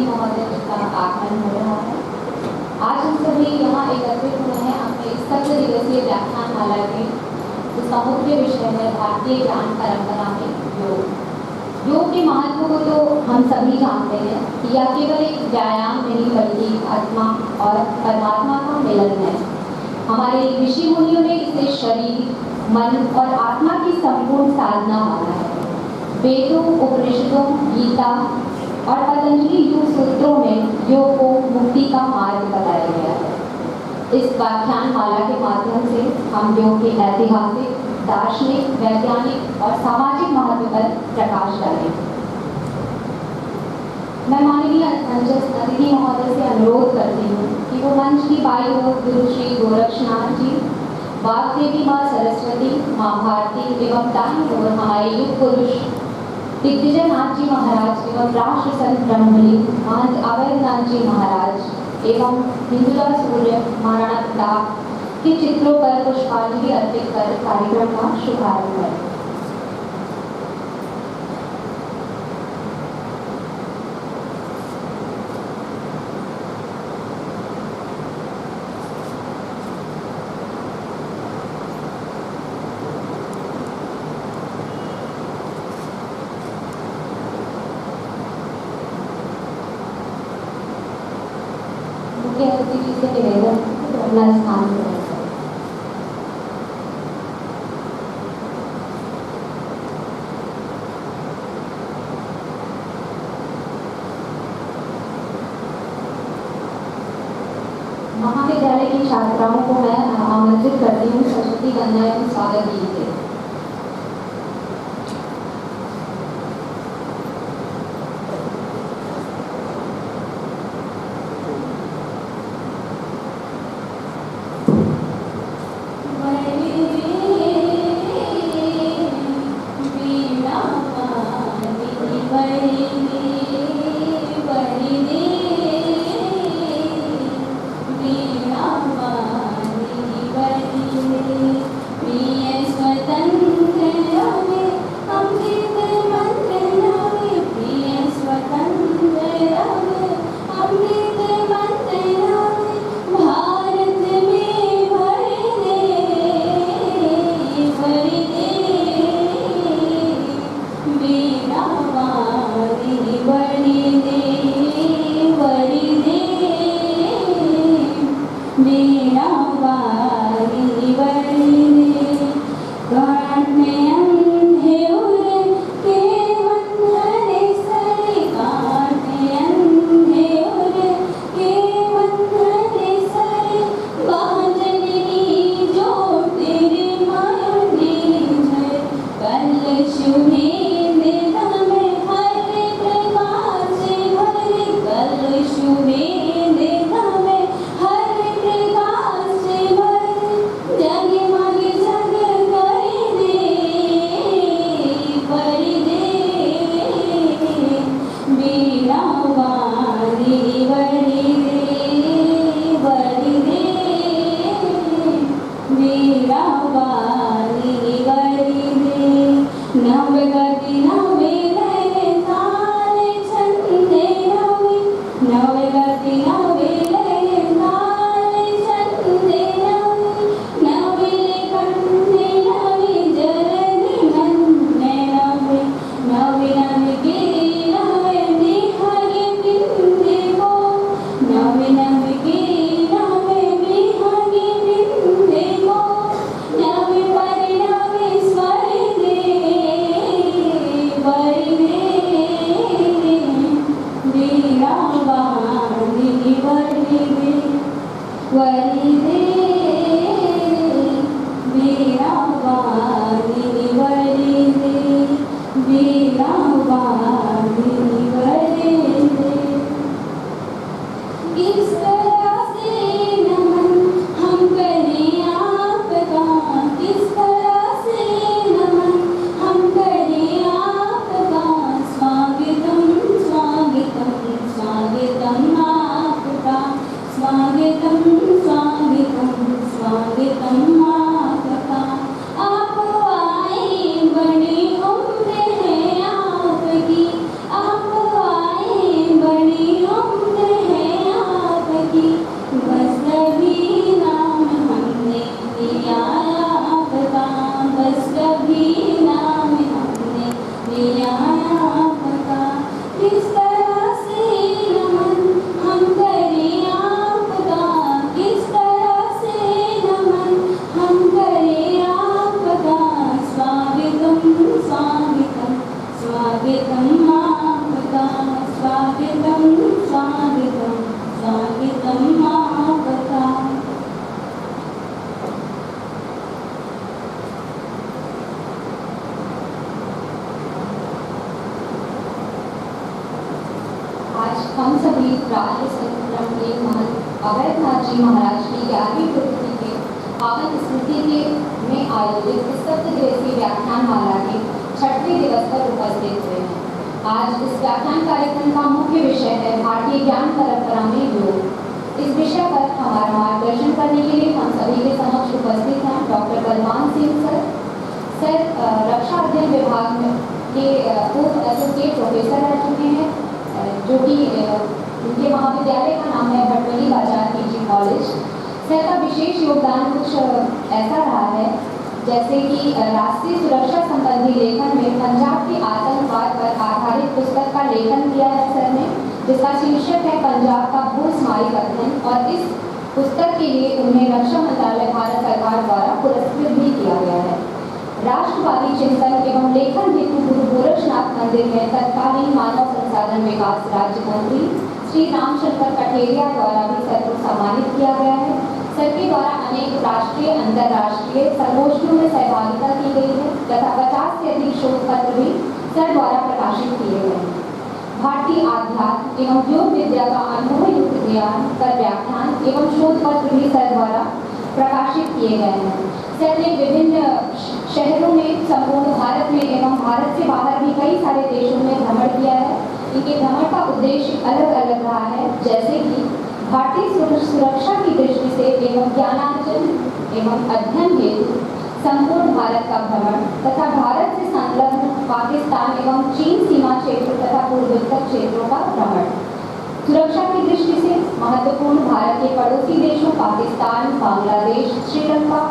महोदय जी का आगमन हो रहा है। आज हम सभी यहाँ एकत्रित हुए हैं अपने इस 17 दिवसीय व्याख्यानमाला के जिसका मुख्य विषय है भारतीय ज्ञान परंपरा में योग। योग के महत्व को तो हम सभी जानते हैं कि यह केवल एक व्यायाम नहीं बल्कि आत्मा और परमात्मा का मिलन है। हमारे ऋषि मुनियों ने इसे शरीर, मन और आत्मा की संपूर्ण साधना माना है। वेदों, उपनिषदों, गीता और पतंजलि योग सूत्रों में योग को मुक्ति का मार्ग बताया गया है। इस व्याख्यानमाला के माध्यम से हम योग के ऐतिहासिक, दार्शनिक, वैज्ञानिक और सामाजिक महत्व पर प्रकाश डालेंगे। मैं माननीय अतिथि महोदय से अनुरोध करती हूँ कि वो मंच की बाई ओर गुरु श्री गोरक्षनाथ जी, वाग्देवी माँ सरस्वती, माँ भारती एवं दाईं ओर हमारे युग पुरुष दिग्विजय नाथ जी महाराज एवं राष्ट्र संत ब्रह्मली महंत अवैधनाथ जी महाराज एवं हिंदुला सूर्य महाराणा प्रताप के चित्रों पर पुष्पांजलि अर्पित कर कार्यक्रम का शुभारंभ है। जी से निवेदन अपना स्थान करें। महाविद्यालय की छात्राओं को मैं आमंत्रित करती हूँ सरस्वती वंदना एवं स्वागत गीत से। आप आए बड़ी उम्र है स्वागतं स्वागतं स्वागतं महाकथा। आज हम सभी राष्ट्र संग्राम के अवैधनाथ जी महाराज की 11वीं पुण्यतिथि के पावन स्मृति के में आयोजित इस 7 दिवसीय व्याख्यान माला के 6वें दिवस पर उपस्थित हुए हैं। आज इस व्याख्यान कार्यक्रम का मुख्य विषय है भारतीय ज्ञान परंपरा में योग। इस विषय पर हमारा मार्गदर्शन करने के लिए हम सभी के समक्ष उपस्थित हैं डॉक्टर बलवान सिंह सर रक्षा अध्ययन विभाग के पूर्व एसोसिएट प्रोफेसर रह चुके हैं, जो कि उनके महाविद्यालय का नाम है भटवली बाजार पीजी कॉलेज। सर का विशेष योगदान कुछ ऐसा रहा है जैसे कि राष्ट्रीय सुरक्षा संबंधी लेखन में पंजाब के आतंकवाद पर आधारित पुस्तक का लेखन किया है सर ने, जिसका शीर्षक है पंजाब का भू स्मारक अध्ययन, और इस पुस्तक के लिए उन्हें रक्षा मंत्रालय भारत सरकार द्वारा पुरस्कृत भी किया गया है। राष्ट्रवादी चिंतन एवं लेखन हेतु गुरु गोरक्षनाथ मंदिर में तत्कालीन मानव संसाधन विकास राज्य मंत्री श्री रामशंकर कठेरिया द्वारा भी सर को सम्मानित किया गया है। सर के द्वारा अनेक राष्ट्रीय अंतर्राष्ट्रीय संगोष्ठियों में सहभागिता की गई है तथा 50 से अधिक शोध पत्र भी सर द्वारा प्रकाशित किए गए हैं। भारतीय आध्यात्म एवं योग विद्या का अनुभव युक्त ज्ञान पर व्याख्यान एवं शोध पत्र भी सर द्वारा प्रकाशित किए गए हैं। सर ने विभिन्न शहरों में संपूर्ण भारत में एवं भारत से बाहर भी कई सारे देशों में भ्रमण किया है। इनके भ्रमण का उद्देश्य अलग अलग रहा है, जैसे कि भारतीय सुरक्षा की दृष्टि से एवं ज्ञानार्जन एवं अध्ययन हेतु संपूर्ण भारत का भ्रमण तथा भारत से संलग्न पाकिस्तान एवं चीन सीमा क्षेत्र तथा पूर्वोत्तर क्षेत्रों का भ्रमण। सुरक्षा की दृष्टि से महत्वपूर्ण भारत के पड़ोसी देशों पाकिस्तान, बांग्लादेश, श्रीलंका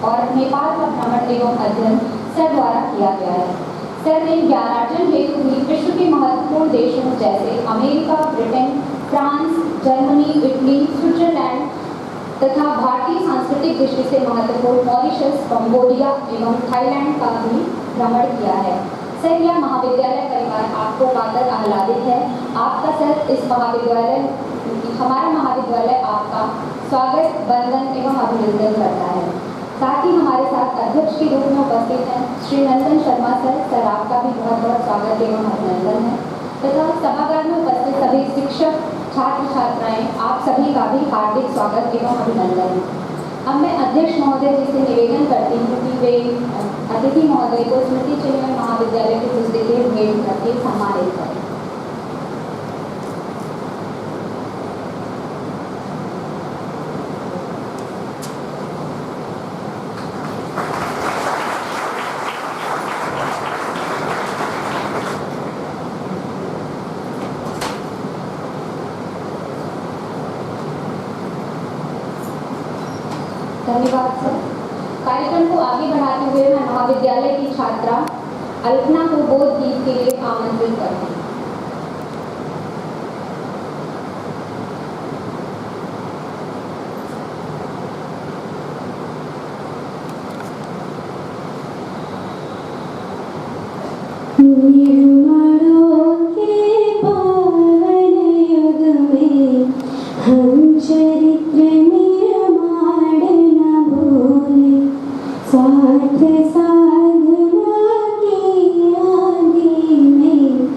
और नेपाल का भ्रमण एवं अध्ययन सर द्वारा किया गया है। सर ने ज्ञानार्जन हेतु भी विश्व के महत्वपूर्ण देशों जैसे America, Britain, France, Germany, Italy, Switzerland तथा भारतीय सांस्कृतिक दृष्टि से महत्वपूर्ण मॉरिशस, कंबोडिया एवं थाईलैंड का भी भ्रमण किया है। सर, यह महाविद्यालय परिवार आपको पाकर आह्लादित है। आपका सर इस महाविद्यालय हमारा महाविद्यालय आपका स्वागत, वंदन एवं अभिनंदन करता है। साथ ही हमारे साथ अध्यक्ष के रूप में उपस्थित हैं श्री नंदन शर्मा सर। सर, आपका भी बहुत बहुत स्वागत एवं अभिनंदन है तथा सभागार में उपस्थित सभी शिक्षक, छात्र छात्राएं, आप सभी का भी हार्दिक स्वागत एवं अभिनंदन है। अब मैं अध्यक्ष महोदय जी से निवेदन करती हूँ कि वे अतिथि महोदय को स्मृति चिन्ह में महाविद्यालय की पुस्तकें भेंट करके सम्मानित करें। धन्यवाद सर। कार्यक्रम को आगे बढ़ाते हुए मैं महाविद्यालय की छात्रा अल्पना को बोध गीत के लिए आमंत्रित करती हूँ। हम चरित्र निर्माण न भूले, स्वार्थ साधना की आदि में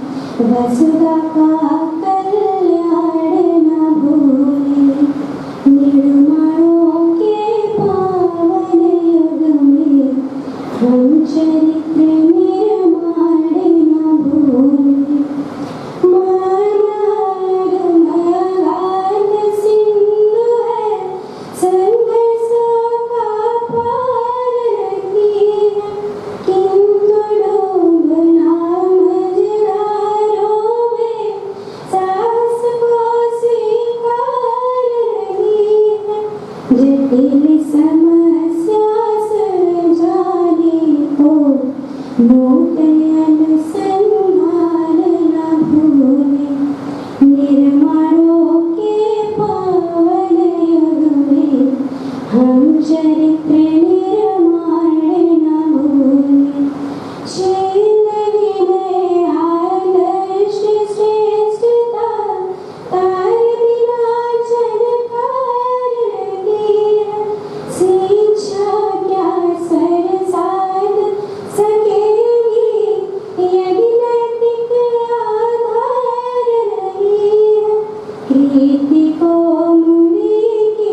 संस्कृति को मुनि की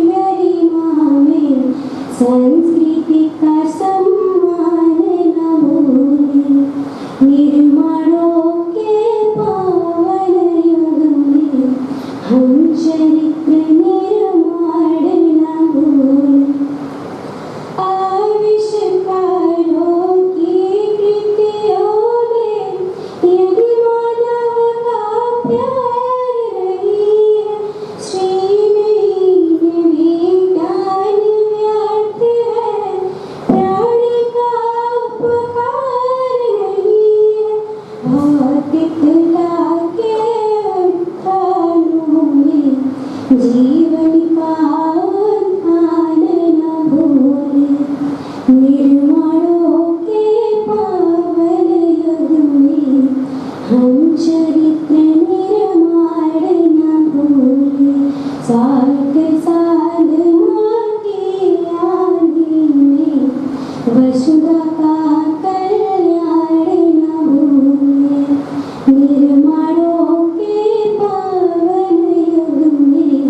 गरिमा में संस्कृति का सम्मान न भूले। निर्माणों के पावन युग में हम चरित्र निर्माण न भूले। आविष्कारों की कृतियों में यदि मानव का प्यार रही है, श्रीमयी विज्ञान व्यर्थ है, प्राणी का उपकार नहीं है। भौतिकता के उत्थानों में जीवन का उत्थान न भूले। निर्माणों के पावन युग में हम चरित्र निर्माण न भूले। साठ साल माँ की आंधी में वसुधा का कल्याण न भूले। निर्माणों के पावन युग में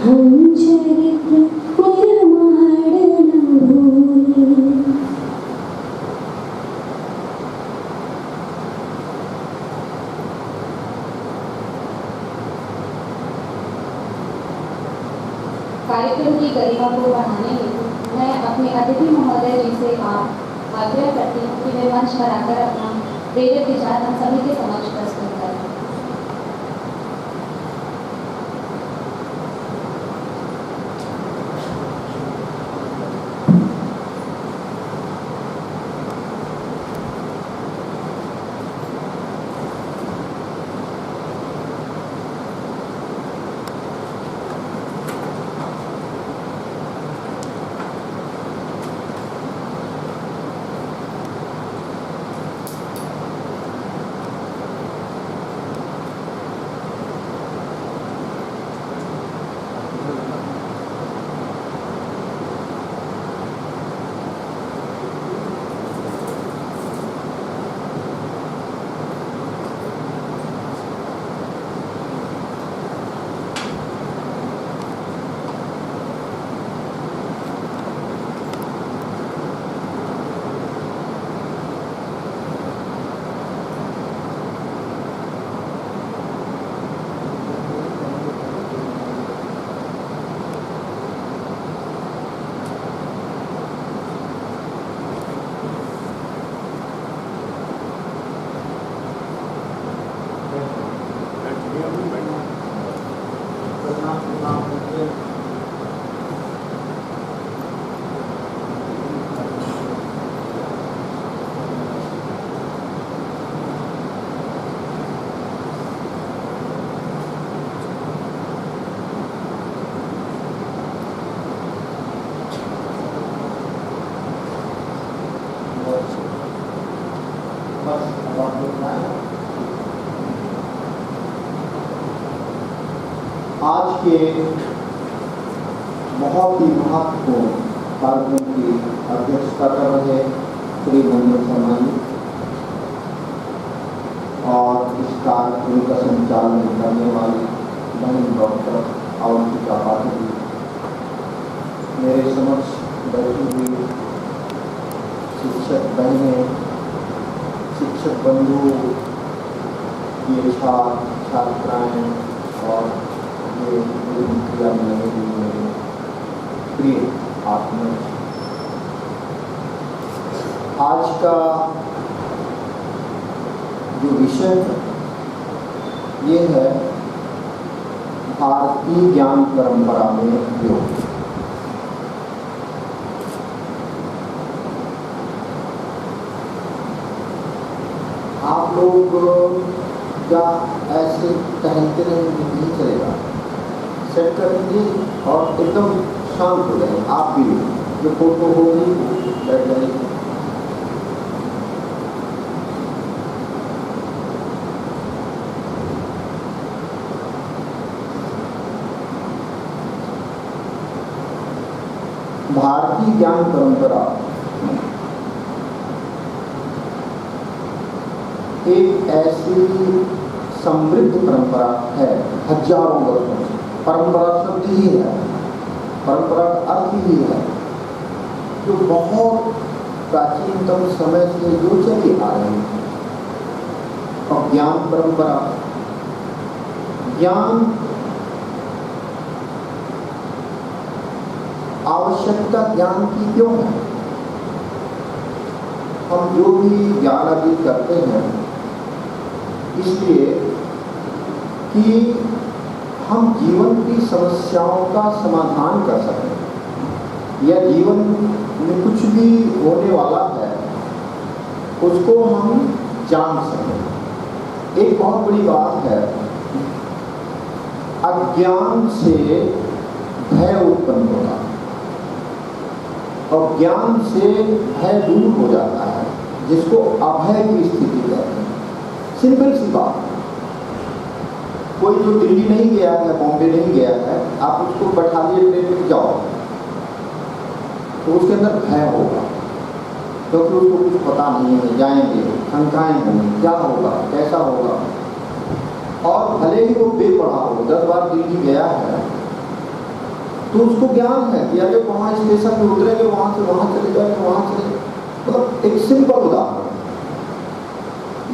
हम चरित्र निर्माण न भूले। कार्यक्रम की गरिमा को बढ़ाने हेतु मैं अपने अतिथि महोदय जी से आग्रह करती हूँ कि वे मंच पर आकर अपना प्रेरक विचार हम सभी के समक्ष प्रस्तुत करें। आज के बहुत ही महत्वपूर्ण कार्यक्रम की अध्यक्षता कर रहे श्री मंगल शर्मा जी और इस कार्यक्रम का संचालन करने वाली बहन डॉक्टर अवंतिका पाठक जी, मेरे समक्ष बैठी हुई शिक्षक बहनें, शिक्षक बंधु, ये छात्र छात्राएँ और ये मेरे प्रिय आत्मा। आज का जो विषय है ये है भारतीय ज्ञान परंपरा में योग। आप लोग क्या ऐसे टहलते रहेंगे? नहीं चलेगा, सेट करेंगे और एकदम शांत हो जाएंगे। आप भी जो फोटो होगी बैठ जाएंगे। भारतीय ज्ञान परंपरा एक ऐसी समृद्ध परंपरा है, हजारों वर्षों से। परंपरा शब्द ही है, परंपरा का अर्थ ही है जो बहुत प्राचीनतम समय से जो चली आ रही है। और ज्ञान परंपरा, ज्ञान आवश्यकता ज्ञान की क्यों है? हम जो भी ज्ञान अर्जित करते हैं इसलिए कि हम जीवन की समस्याओं का समाधान कर सकें, या जीवन में कुछ भी होने वाला है उसको हम जान सकें। एक बहुत बड़ी बात है, अज्ञान से भय उत्पन्न होता है और ज्ञान से भय दूर हो जाता है, जिसको अभय की स्थिति कहते हैं। सिंपल सी बात, कोई जो दिल्ली नहीं गया है, बॉम्बे नहीं गया है, आप उसको बैठा दिए ट्रेन में जाओ तो उसके अंदर भय होगा, क्योंकि उसको कुछ पता नहीं है, जाएंगे, शंकाएं होंगी, क्या होगा, कैसा होगा। और भले ही वो बेपढ़ा हो, 10 बार दिल्ली गया है, तो उसको ज्ञान है कि अगर वहाँ स्टेशन में उतरेंगे, वहाँ से वहाँ चले जाएंगे, वहाँ चले। मतलब एक सिंपल उदाहरण,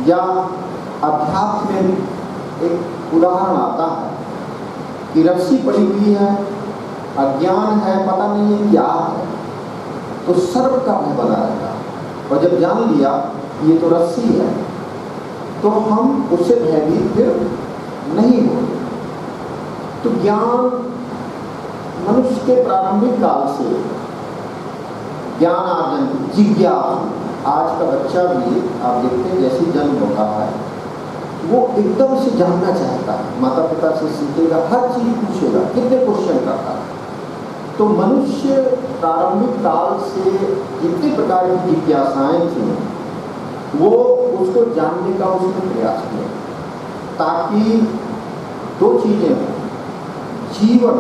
या अध्यात्म में एक उदाहरण आता है कि रस्सी पड़ी हुई है, अज्ञान है, पता नहीं है क्या है, तो सर्प का भय बना रहता है। और जब जान लिया ये तो रस्सी है, तो हम उससे भयभीत फिर नहीं हो। तो ज्ञान मनुष्य के प्रारंभिक काल से ज्ञान अर्जन, जिज्ञासा। आज का बच्चा भी आप देखते हैं जैसे जन्म होता है वो एकदम से जानना चाहता है, माता पिता से सीखेगा, हर चीज पूछेगा, कितने क्वेश्चन करता है। तो मनुष्य प्रारंभिक काल से जितने प्रकार की जिज्ञासाएं थी वो उसको जानने का उसने प्रयास किया, ताकि दो चीजें हों, जीवन,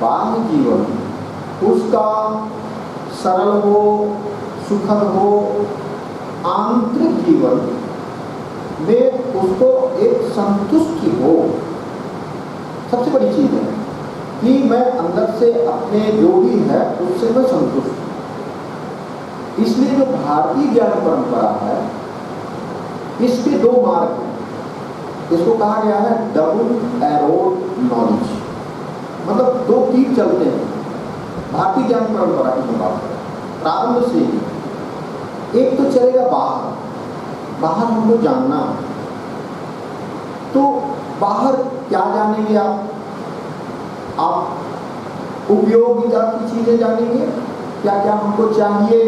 बाह्य जीवन उसका सरल हो, सुखद हो, आंतरिक जीवन में उसको एक संतुष्टि हो। सबसे बड़ी चीज है कि मैं अंदर से अपने जो भी है उससे मैं संतुष्ट हूँ। इसलिए जो भारतीय ज्ञान परंपरा है इसके दो मार्ग हैं। इसको कहा गया है डबल एरोड नॉलेज, मतलब दो तीर चलते हैं भारतीय ज्ञान परंपरा की बात करें। प्रारंभ से एक तो चलेगा बाहर हमको जानना है, तो बाहर क्या जानेंगे आप उपयोगिता की चीजें जानेंगे, क्या क्या हमको चाहिए।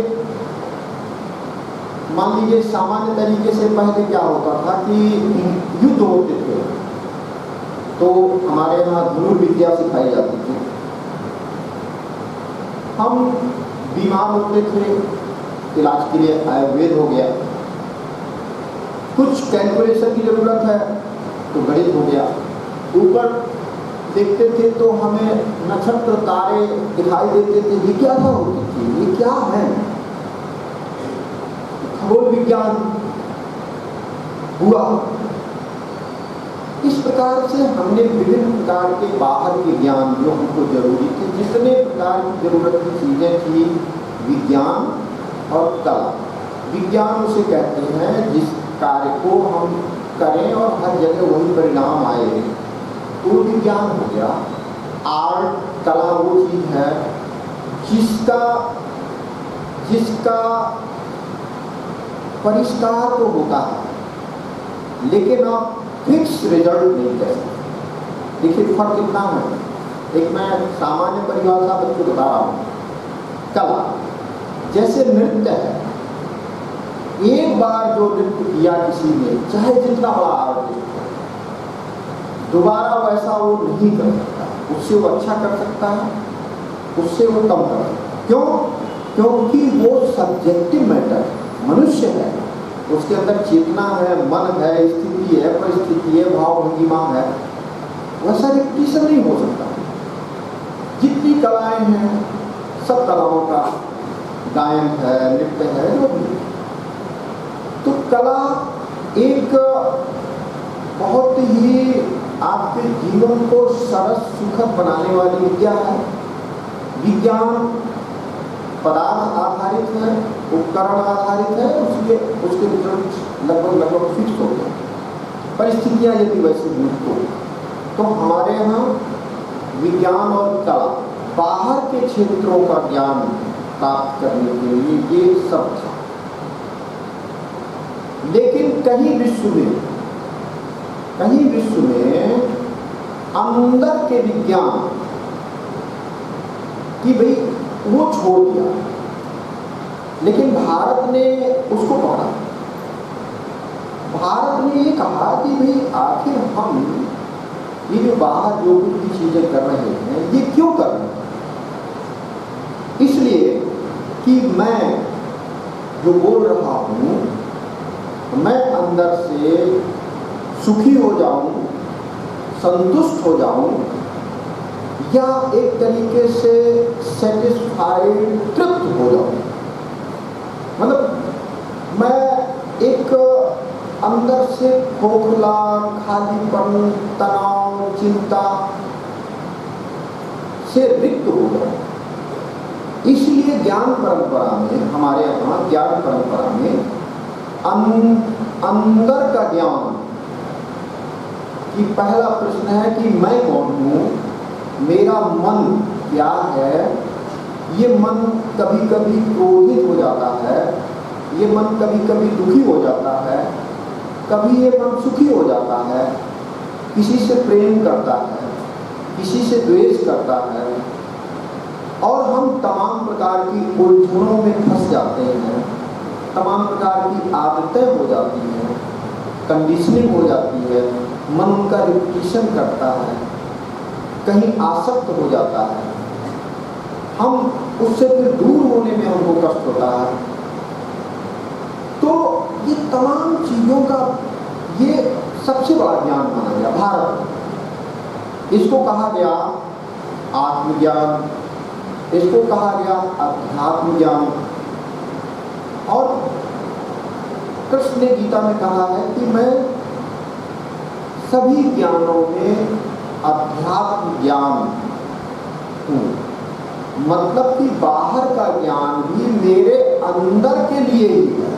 मान लीजिए सामान्य तरीके से पहले क्या होता था कि युद्ध होते थे तो हमारे यहाँ धनुर्विद्या सिखाई जाती थी। हम बीमार होते थे, इलाज के लिए आयुर्वेद हो गया, कुछ कैलकुलेशन की जरूरत है तो गणित हो गया, ऊपर देखते थे तो हमें नक्षत्र तारे दिखाई देते थे, जिज्ञासा होती थी ये क्या है, खगोल विज्ञान हुआ। इस प्रकार से हमने विभिन्न प्रकार के बाहर के ज्ञान जो हमको जरूरी थे, जितने प्रकार की जरूरत की चीजें थी, विज्ञान और कला। विज्ञान उसे कहते हैं जिस कार्य को हम करें और हर जगह वही परिणाम आए, तो विज्ञान हो गया। आर्ट, कला वो चीज है जिसका परिष्कार तो होता है लेकिन आप फिक्स रिजल्ट नहीं कह सकते। देखिए फर्क कितना है। एक मैं सामान्य परिभाषा बच्चों को बता रहा हूँ। कला जैसे नृत्य है, एक बार जो नृत्य किया किसी ने, चाहे जितना बड़ा आर्टिस्ट हो, दोबारा वैसा वो नहीं कर सकता। उससे वो अच्छा कर सकता है, उससे वो कम कर सकता है। क्यों? क्योंकि वो सब्जेक्टिव मैटर, मनुष्य है, उसके अंदर चेतना है, मन है, स्थिति है, परिस्थिति है, भाव भंगिमा है, वैसा रिपीटिशन नहीं हो सकता। जितनी कलाएं हैं सब कलाओं का गायन है, नृत्य है, जो भी। तो कला एक बहुत ही आपके जीवन को सरस सुखद बनाने वाली विद्या है। विज्ञान पदार्थ आधारित है, उपकरण आधारित है, उसके रिजल्ट लगभग फिक्स हो गए। परिस्थितियाँ यदि वैसे हुई तो हमारे यहाँ विज्ञान और कला बाहर के क्षेत्रों का ज्ञान प्राप्त करने के लिए ये सब था। लेकिन कहीं विश्व में अंदर के विज्ञान कि भाई वो छोड़ दिया, लेकिन भारत ने उसको पकड़ा। भारत ने ये कहा कि भाई आखिर हम ये जो बाहर जो कुछ भी चीजें कर रहे हैं ये क्यों कर रहे हैं? इसलिए कि मैं जो बोल रहा हूँ मैं अंदर से सुखी हो जाऊं, संतुष्ट हो जाऊं, या एक तरीके से सेटिस्फाइड तृप्त हो जाऊं। मतलब मैं एक अंदर से खोखला, खालीपन, तनाव, चिंता से रिक्त हो जाऊं। इसलिए ज्ञान परंपरा में, हमारे यहाँ ज्ञान परंपरा में अंदर का ज्ञान कि पहला प्रश्न है कि मैं कौन हूँ, मेरा मन क्या है। ये मन कभी कभी क्रोधित हो जाता है, ये मन कभी कभी दुखी हो जाता है, कभी ये मन सुखी हो जाता है, किसी से प्रेम करता है, किसी से द्वेष करता है, और हम तमाम प्रकार की उलझनों में फंस जाते हैं। तमाम प्रकार की आदतें हो जाती हैं, कंडीशनिंग हो जाती है, मन उनका रिपीटिशन करता है, कहीं आसक्त हो जाता है, हम उससे फिर दूर होने में हमको कष्ट होता है। तो ये तमाम चीज़ों का ये सबसे बड़ा ज्ञान माना गया भारत। इसको कहा गया आत्मज्ञान, इसको कहा गया अध्यात्म ज्ञान। और कृष्ण ने गीता में कहा है कि मैं सभी ज्ञानों में अध्यात्म ज्ञान हूँ। मतलब कि बाहर का ज्ञान भी मेरे अंदर के लिए ही है।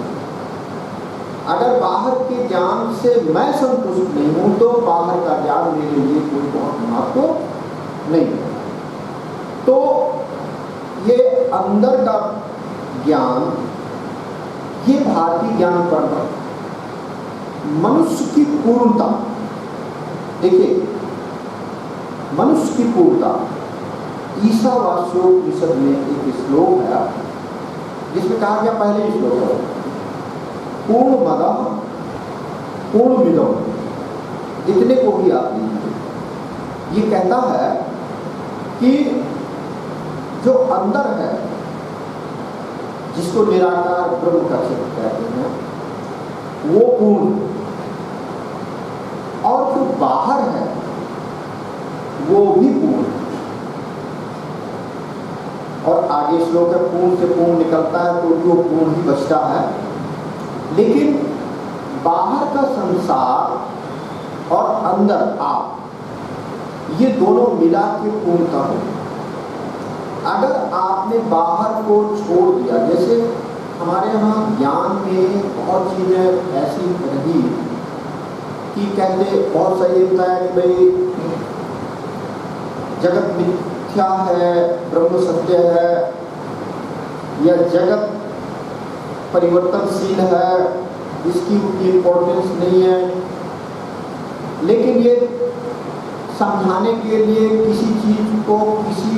अगर बाहर के ज्ञान से मैं संतुष्ट नहीं हूँ तो बाहर का ज्ञान मेरे लिए कोई बहुत महत्व नहीं है। तो ये अंदर का ज्ञान, ये भारतीय ज्ञान परंपरा मनुष्य की पूर्णता। देखिए, मनुष्य की पूर्णता ईशावास्योपनिषद में एक श्लोक है जिसमें कहा गया, पहले श्लोक है, पूर्णमदः पूर्णमिदम्, इतने को भी आप लीजिए। ये कहता है कि जो अंदर है, जिसको निराकार ब्रह्म का क्षेत्र कहते हैं, वो पूर्ण, और जो बाहर है वो भी पूर्ण। और आगे श्लोक है, पूर्ण से पूर्ण निकलता है तो वो पूर्ण ही बचता है। लेकिन बाहर का संसार और अंदर आप, ये दोनों मिला के पूर्णता हो। अगर आपने बाहर को छोड़ दिया, जैसे हमारे यहाँ ज्ञान में बहुत चीज़ें ऐसी रही कि कहते बहुत सही होता है कि भाई जगत मिथ्या है, ब्रह्म सत्य है, या जगत परिवर्तनशील है, इसकी उतनी इम्पोर्टेंस नहीं है। लेकिन ये समझाने के लिए किसी चीज़ को, किसी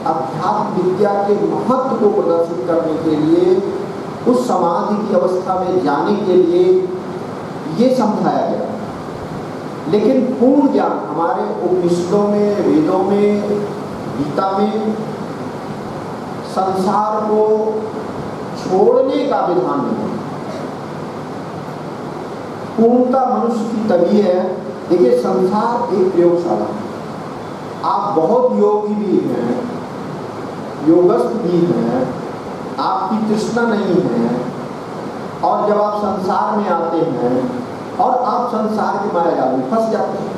अध्यात्म विद्या के महत्व को प्रदर्शित करने के लिए, उस समाधि की अवस्था में जाने के लिए ये समझाया गया। लेकिन पूर्ण ज्ञान हमारे उपनिषदों में, वेदों में, गीता में संसार को छोड़ने का विधान नहीं है। पूर्णता मनुष्य की तभी है। देखिए, संसार एक प्रयोगशाला है। आप बहुत योगी भी हैं, योगस्थ भी हैं, आपकी तृष्णा नहीं है, और जब आप संसार में आते हैं और आप संसार की माया जाल में फंस जाते हैं।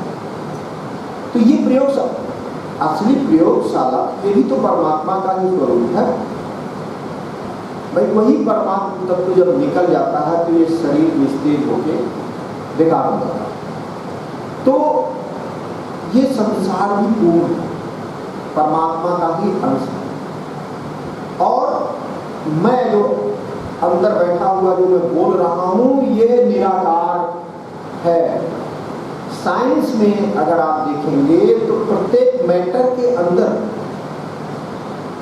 तो ये प्रयोगशाला, असली प्रयोगशाला ये भी तो परमात्मा का ही स्वरूप है भाई। वही परमात्मा तत्व जब निकल जाता है तो ये शरीर निस्तेज होके बेकार हो जाता है। तो ये संसार भी पूर्ण परमात्मा का ही अंश है। और मैं जो अंदर बैठा हुआ जो मैं बोल रहा हूं ये निराकार है। साइंस में अगर आप देखेंगे तो प्रत्येक मैटर के अंदर,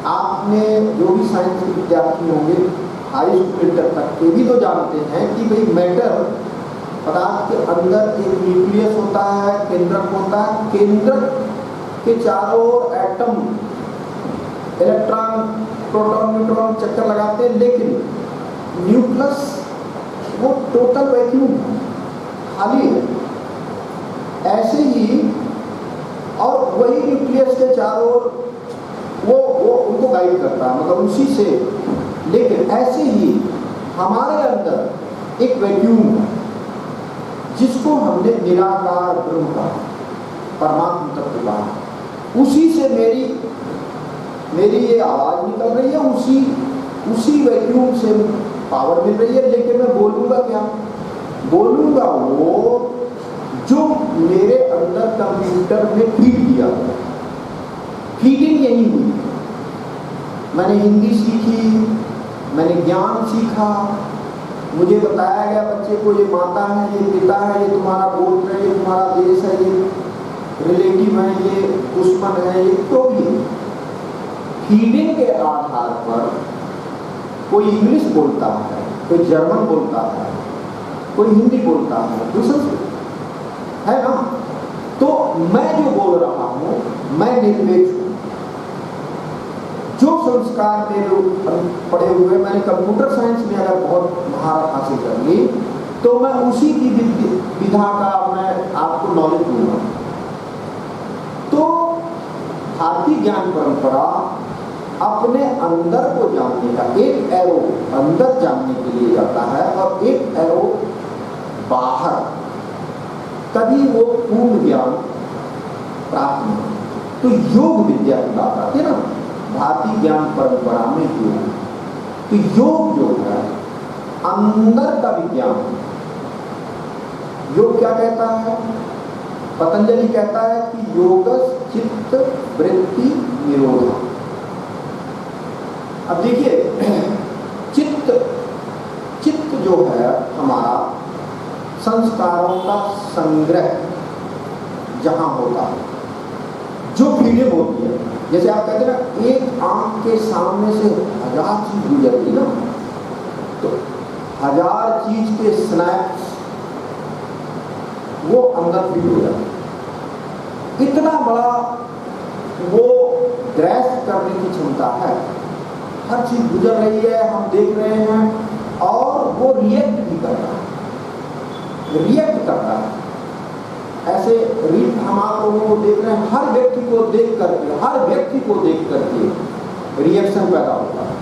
आपने जो भी साइंस के विद्यार्थी होंगे हाई स्कूल इंटर तक के भी तो जानते हैं कि भाई मैटर पदार्थ के अंदर एक न्यूक्लियस होता है, केंद्रक होता है, केंद्रक के चारों ओर एटम इलेक्ट्रॉन प्रोटॉन न्यूट्रॉन चक्कर लगाते हैं, लेकिन न्यूक्लियस वो टोटल वैक्यूम खाली है। ऐसे ही और वही न्यूक्लियस के चारों ओर वो उनको गाइड करता है, मतलब उसी से। लेकिन ऐसे ही हमारे अंदर एक वैक्यूम है जिसको हमने निराकार ब्रह्म कहा, परमात्मा तत्व कहा। उसी से मेरी ये आवाज निकल रही है, उसी वैक्यूम से पावर मिल रही है। लेकिन मैं बोलूँगा क्या? बोलूँगा वो जो मेरे अंदर कंप्यूटर में फीड किया। फीडिंग यही हुई, मैंने हिंदी सीखी, मैंने ज्ञान सीखा, मुझे बताया गया बच्चे को ये माता है, ये पिता है, ये तुम्हारा गोत्र है, ये तुम्हारा देश है, ये रिलेटिव है, ये दुश्मन है, ये तो भी फीडिंग के आधार पर कोई इंग्लिश बोलता है, कोई जर्मन बोलता है, कोई हिंदी बोलता है, दूसरा है ना। तो मैं जो बोल रहा हूँ मैं निरपेक्ष हूँ। जो संस्कार मेरे पढ़े हुए, मैंने कंप्यूटर साइंस में अगर बहुत महारत हासिल कर ली तो मैं उसी की विधा का मैं आपको नॉलेज दूंगा। तो भारतीय ज्ञान परंपरा अपने अंदर को जानने का एक एरो अंदर जानने के लिए जाता है और एक एरो बाहर, तभी वो पूर्ण ज्ञान प्राप्त हो। तो योग विद्या की बात आती है ना, भारतीय ज्ञान परंपरा में योग। तो योग जो है अंदर का विज्ञान। योग क्या कहता है? पतंजलि कहता है कि योगस चित्त वृत्ति निरोध। अब देखिए चित्त जो है हमारा संस्कारों का संग्रह जहां होता है, जो फीलिंग होती है। जैसे आप कहते हैं ना, एक आंख के सामने से 1000 चीज गुजरती ना, तो 1000 चीज के स्नैप्स वो अंदर फील हो जाता। इतना बड़ा वो ग्रैस्प करने की क्षमता है। हर चीज गुजर रही है, हम देख रहे हैं और वो रिएक्ट भी कर रहा है, रिएक्ट करता है। ऐसे हम आप लोगों को देख रहे हैं, हर व्यक्ति को देख करके रिएक्शन पैदा होता है।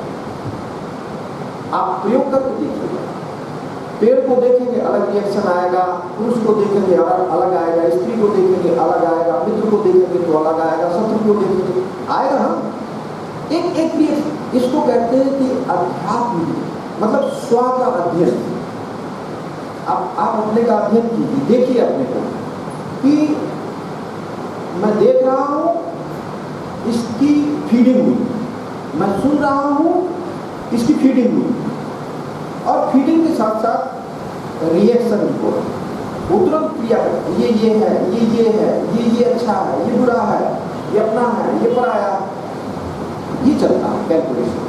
आप प्रयोग करके देखिएगा, पेड़ को देखेंगे अलग रिएक्शन आएगा, पुरुष को देखेंगे अलग आएगा, स्त्री को देखेंगे अलग आएगा, मित्र को देखेंगे तो अलग आएगा, शत्रु को देखेंगे आएगा ना, एक एक रिएक्शन। इसको कहते हैं कि अध्यात्म, मतलब स्व का अध्ययन। आप अपने का अध्ययन कीजिए, देखिए अपने को कि मैं देख रहा हूं, इसकी फीडिंग हुई, मैं सुन रहा हूं, इसकी फीडिंग हुई, और फीडिंग के साथ साथ रिएक्शन भी हो रहा है। वो तुरंत क्रिया करता है, ये है, ये है, ये अच्छा है, ये बुरा है, ये अपना है, ये पराया, ये चलता है कैलकुलेशन।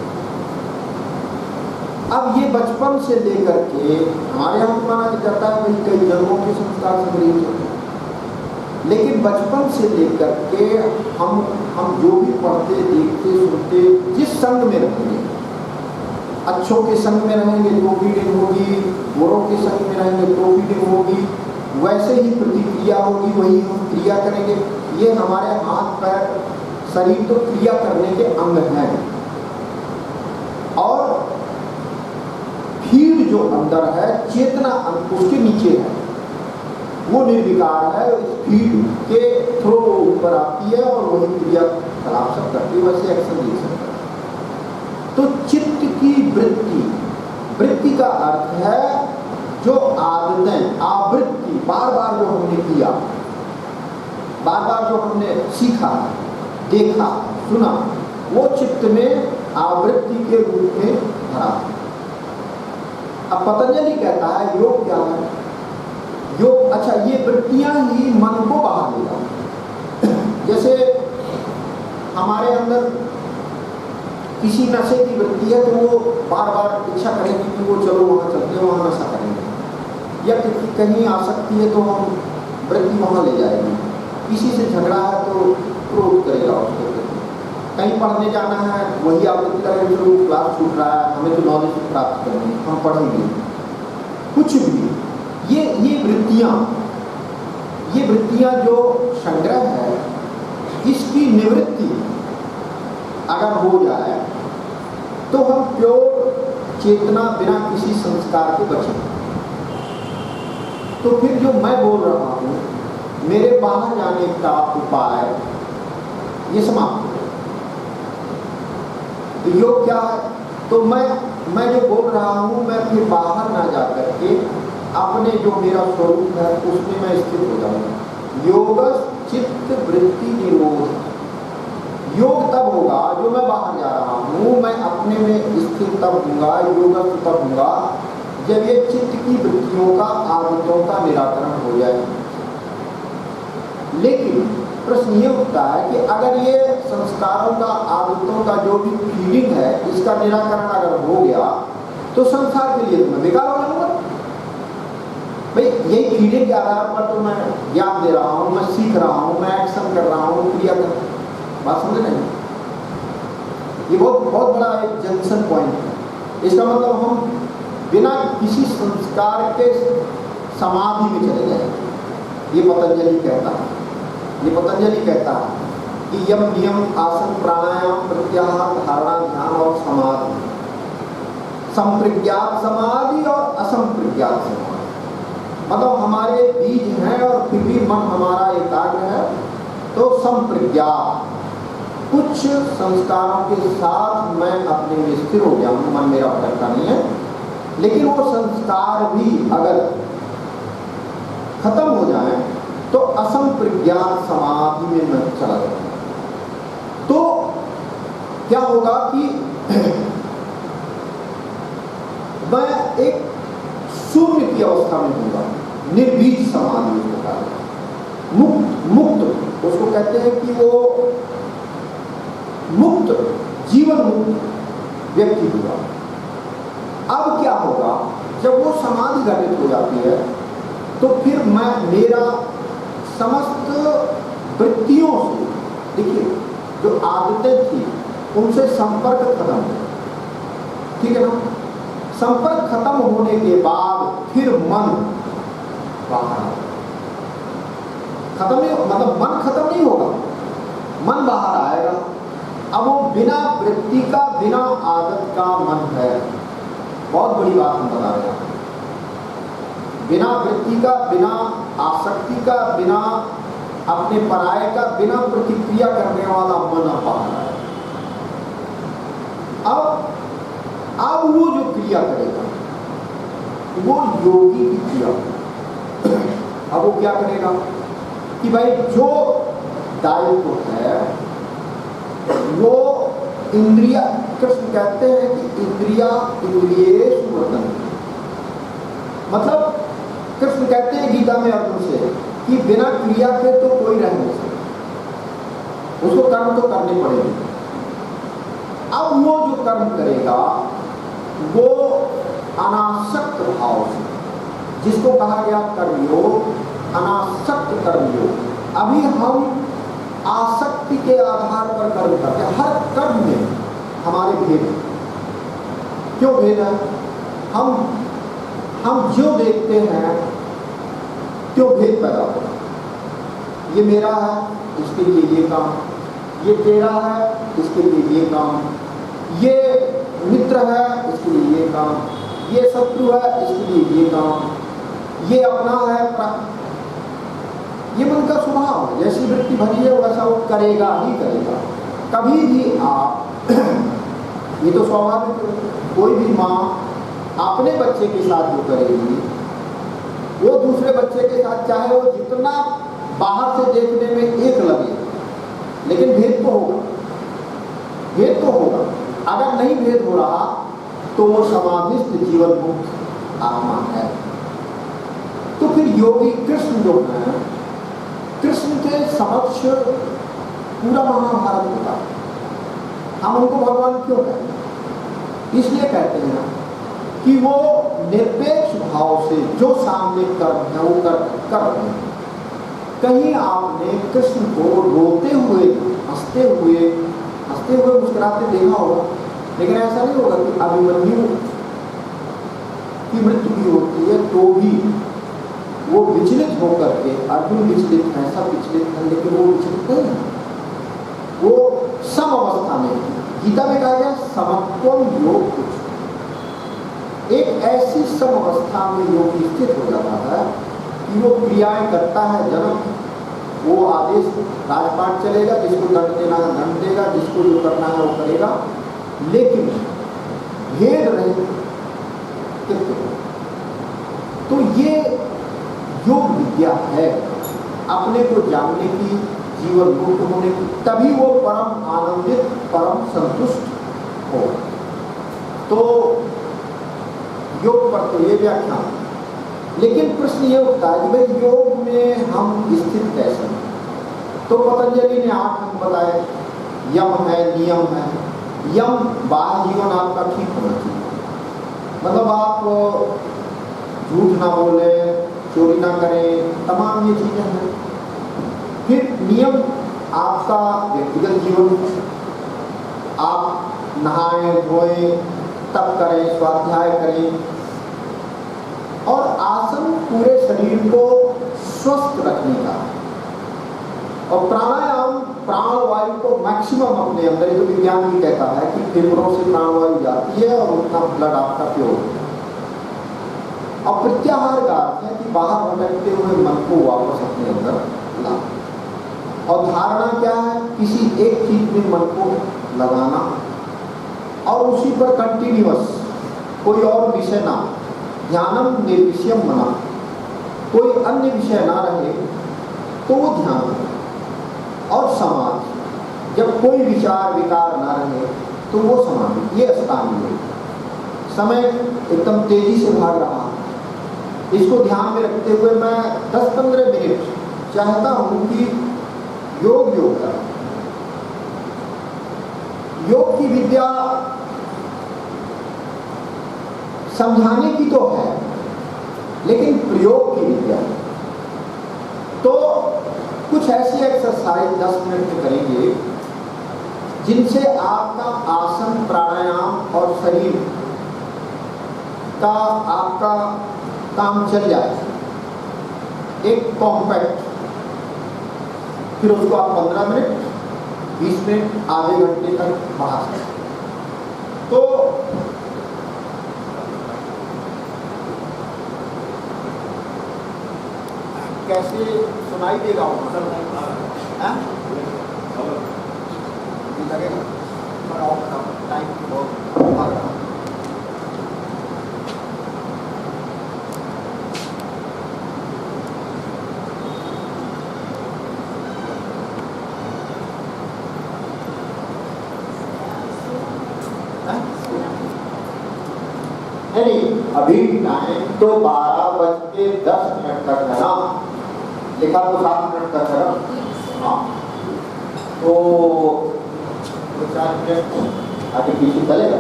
अब ये बचपन से लेकर के हमारे यहाँ माना जाता है भाई कई जन्मों के संस्कार संग्रहित होते हैं, लेकिन बचपन से लेकर के हम जो भी पढ़ते, देखते, सुनते, जिस संग में रहेंगे, अच्छों के संग में रहेंगे तो फीडिंग होगी, बुरों के संग में रहेंगे तो फीडिंग होगी, वैसे ही प्रतिक्रिया होगी, वही हम क्रिया करेंगे। ये हमारे हाथ पैर शरीर तो क्रिया करने के अंग हैं। और फीड जो अंदर है, चेतना उसके नीचे है, वो निर्विकार है, स्पीड के थ्रू ऊपर आती है और वही क्रियाकलाप सब करती है, वैसे एक्शन दे सकता है। तो चित्त की वृत्ति, वृत्ति का अर्थ है जो आदतें, आवृत्ति, बार बार जो हमने किया, बार बार जो हमने सीखा, देखा, सुना, वो चित्त में आवृत्ति के रूप में भरा। अब पतंजलि कहता है योग क्या है? योग, अच्छा, ये वृत्तियां ही मन को बाहर ले जाती। जैसे हमारे अंदर किसी नशे की वृत्ति है तो वो बार बार इच्छा करेगी कि वो चलो वहाँ चलते हैं, वहाँ नशा करेंगे, या कहीं आसक्ति है तो हम वृत्ति वहाँ ले जाएगी। किसी से झगड़ा है तो क्रोध करेगा उसको, कहीं पढ़ने जाना है वही आवृत्ति करेंगे, जो क्लास छूट रहा है, हमें तो नॉलेज प्राप्त करनी, हम पढ़ेंगे। कुछ भी ये वृत्तियाँ जो संग्रह है, इसकी निवृत्ति अगर हो जाए तो हम प्योर चेतना बिना किसी संस्कार के बचेंगे। तो फिर जो मैं बोल रहा हूँ, मेरे बाहर जाने का उपाय ये समाप्त हो गया। तो योग क्या है? तो मैं जो बोल रहा हूँ, मैं फिर बाहर ना जा करके अपने जो मेरा स्वरूप है उसमें मैं स्थित हो जाऊंगा। योग चित्त वृत्ति निरोध। योग तब होगा जो मैं बाहर जा रहा हूँ, मैं अपने में स्थित तब होऊंगा, योग तब होगा जब ये चित्त की वृत्तियों का, आदतों का निराकरण हो जाए। लेकिन प्रश्न ये उठता है कि अगर ये संस्कारों का, आदतों का जो भी फीलिंग है, इसका निराकरण अगर हो गया तो संसार के लिए तो मैं बेकार हो जाऊंगा। भाई यही फीलिंग के आधार पर तो मैं ज्ञान दे रहा हूँ, मैं सीख रहा हूँ, मैं एक्शन कर रहा हूँ, क्रिया कर रहा हूँ। बात समझ नहीं? ये बहुत बड़ा एक जंक्शन पॉइंट है। इसका मतलब हम बिना किसी संस्कार के समाधि में चले जाएंगे। ये पतंजलि कहता है कि यम नियम आसन प्राणायाम प्रत्याहार धारणा ध्यान और समाधि, संप्रज्ञात समाधि और असंप्रज्ञात समाधि। मतलब हमारे बीज हैं और फिर भी मन हमारा एकाग्र है, तो संप्रज्ञात, कुछ संस्कारों के साथ मैं अपने में स्थिर हो गया हूँ, मन मेरा भटकता नहीं है, लेकिन वो संस्कार भी अगर खत्म हो जाए तो असंप्रज्ञात समाधि में मैं चला जाऊंगा। तो क्या होगा कि मैं एक शून्य की अवस्था में होगा, निर्बीज समाधि होगा, मुक्त उसको कहते हैं कि वो मुक्त, जीवन मुक्त व्यक्ति होगा। अब क्या होगा, जब वो समाधि घटित हो जाती है तो फिर मेरा समस्त वृत्तियों से, देखिए जो आदतें थी उनसे संपर्क खत्म हो, ठीक है ना। संपर्क खत्म होने के बाद फिर मन बाहर खत्म नहीं, मतलब मन खत्म नहीं होगा, मन बाहर आएगा। अब वो बिना वृत्ति का, बिना आदत का मन है। बहुत बड़ी बात हम बता रहे हैं। बिना वृत्ति का, बिना आसक्ति का, बिना अपने पराये का, बिना प्रतिक्रिया करने वाला मन बाहर आएगा। अब वो जो क्रिया करेगा वो योगी की क्रिया। अब वो क्या करेगा कि भाई जो दायित्व है वो इंद्रिया, कृष्ण कहते हैं कि इंद्रियेषु वर्तन्ते। मतलब कृष्ण कहते हैं गीता में अर्जुन से कि बिना क्रिया के तो कोई रह नहीं सकता, उसको कर्म तो करने पड़ेंगे। अब वो जो कर्म करेगा वो अनासक्त भाव से, जिसको कहा गया कर्मयोग, अनासक्त कर्मयोग। अभी हम आसक्ति के आधार पर कर्म करते हैं। हर कर्म में हमारे भेद है। क्यों भेद है? हम जो देखते हैं क्यों भेद पैदा होता है। ये मेरा है, इसके लिए ये काम, ये तेरा है, इसके लिए ये काम, ये मित्र है, इसके लिए ये काम, ये शत्रु है, इसके लिए ये काम, ये अपना है, ये मन का स्वभाव है, जैसी वृत्ति भरी है वैसा वो करेगा ही करेगा। कभी भी आप ये तो स्वाभाविक है, कोई भी माँ अपने बच्चे के साथ जो करेगी वो दूसरे बच्चे के साथ, चाहे वो जितना बाहर से देखने में एक लगे, लेकिन भेद तो होगा, भेद तो होगा। अगर नहीं भेद हो रहा तो वो समाधिस्थ जीवन मुक्त आत्मा है। तो फिर योगी कृष्ण जो है, कृष्ण के समक्ष पूरा महाभारत होता। हम उनको भगवान क्यों कहते हैं? इसलिए कहते हैं कि वो निरपेक्ष भाव से जो सामने कर्म है वो कर रहे हैं। कहीं आपने कृष्ण को रोते हुए, हंसते हुए मुस्कुराते देखा होगा, लेकिन ऐसा नहीं होगा कि अभिमन्यु की मृत्यु भी होती है तो भी वो विचलित होकर के, अर्जुन विचलित है, सब विचलित है, लेकिन वो विचलित नहीं है, वो सम अवस्था में। गीता में कहा गया समत्वम योग कुछ, एक ऐसी सम अवस्था में योग स्थित हो जाता है कि वो क्रियाएं करता है। जन्म वो आदेश राजपाट चलेगा, जिसको दंड देना है दंड देगा, जिसको जो करना है वो करेगा, लेकिन भेद रहे। तो ये योग विद्या है, अपने को जानने की, जीवन मुक्त होने की, तभी वो परम आनंदित, परम संतुष्ट हो। तो योग पर तो ये व्याख्यान, लेकिन प्रश्न ये उठता है कि भाई योग में हम स्थित कैसे हैं? तो पतंजलि ने 8 अंग बताए, यम है, नियम है। यम बाह्य जीवन आपका ठीक होना चाहिए, मतलब आप झूठ ना बोले, चोरी ना करें, तमाम ये चीजें हैं। फिर नियम आपका व्यक्तिगत जीवन, आप नहाएं धोएं, तप करें, स्वाध्याय करें, और आसन पूरे शरीर को स्वस्थ रखने का। और प्राणायाम प्राणवायु को मैक्सिमम अपने अंदर, जो विज्ञान भी कहता है कि फेफड़ों से प्राणवायु जाती है और उतना ब्लड आपका प्योर होता है। और प्रत्याहार का अर्थ है कि बाहर भटकते हुए मन को वापस अपने अंदर लाना। और धारणा क्या है? किसी एक चीज में मन को लगाना और उसी पर कंटिन्यूअस, कोई और विषय ना, ध्यानम निर्विषयम मना, कोई अन्य विषय ना रहे तो वो ध्यान है। और समाधि, जब कोई विचार विकार ना रहे तो वो समाधि। ये अष्टांग योग। समय एकदम तेजी से भाग रहा है, इसको ध्यान में रखते हुए मैं 10-15 मिनट चाहता हूं कि योग करें। योग की विद्या समझाने की तो है, लेकिन प्रयोग की विद्या। तो कुछ ऐसी एक्सरसाइज 10 मिनट में करेंगे जिनसे आपका आसन, प्राणायाम और शरीर का आपका काम चल जाए, एक कॉम्पैक्ट। फिर उसको आप 15 मिनट, 20 मिनट, आधे घंटे तक बढ़ा सकते। तो कैसे सुनाई देगा वो लगेगा, टाइम बहुत भाग रहा। नहीं, अभी टाइम तो 12:10 तक है ना, लिखा तो 7 मिनट तक है ना। हाँ, तो 4 मिनट आगे पीछे चलेगा।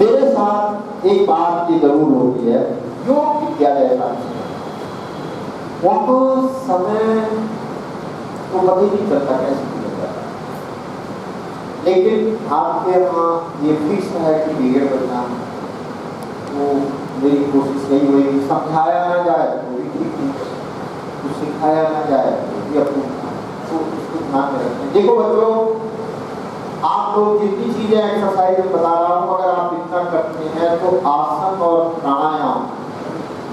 मेरे साथ एक बात की जरूर होती है, योग विद्या जैसा वहाँ समय तो पता ही नहीं चलता कैसे निकल जाता, लेकिन आपके यहाँ ये फिक्स है कि 1:30 बजना। तो मेरी कोशिश यही हुई, समझाया ना जाए वो भी ठीक नहीं, कुछ सिखाया ना जाए वो भी अपने, तो इसको ध्यान में रखें। देखो बच्चों, आप लोग जितनी चीजें एक्सरसाइज में बता रहा हूँ, अगर आप इतना करते हैं तो आसन और प्राणायाम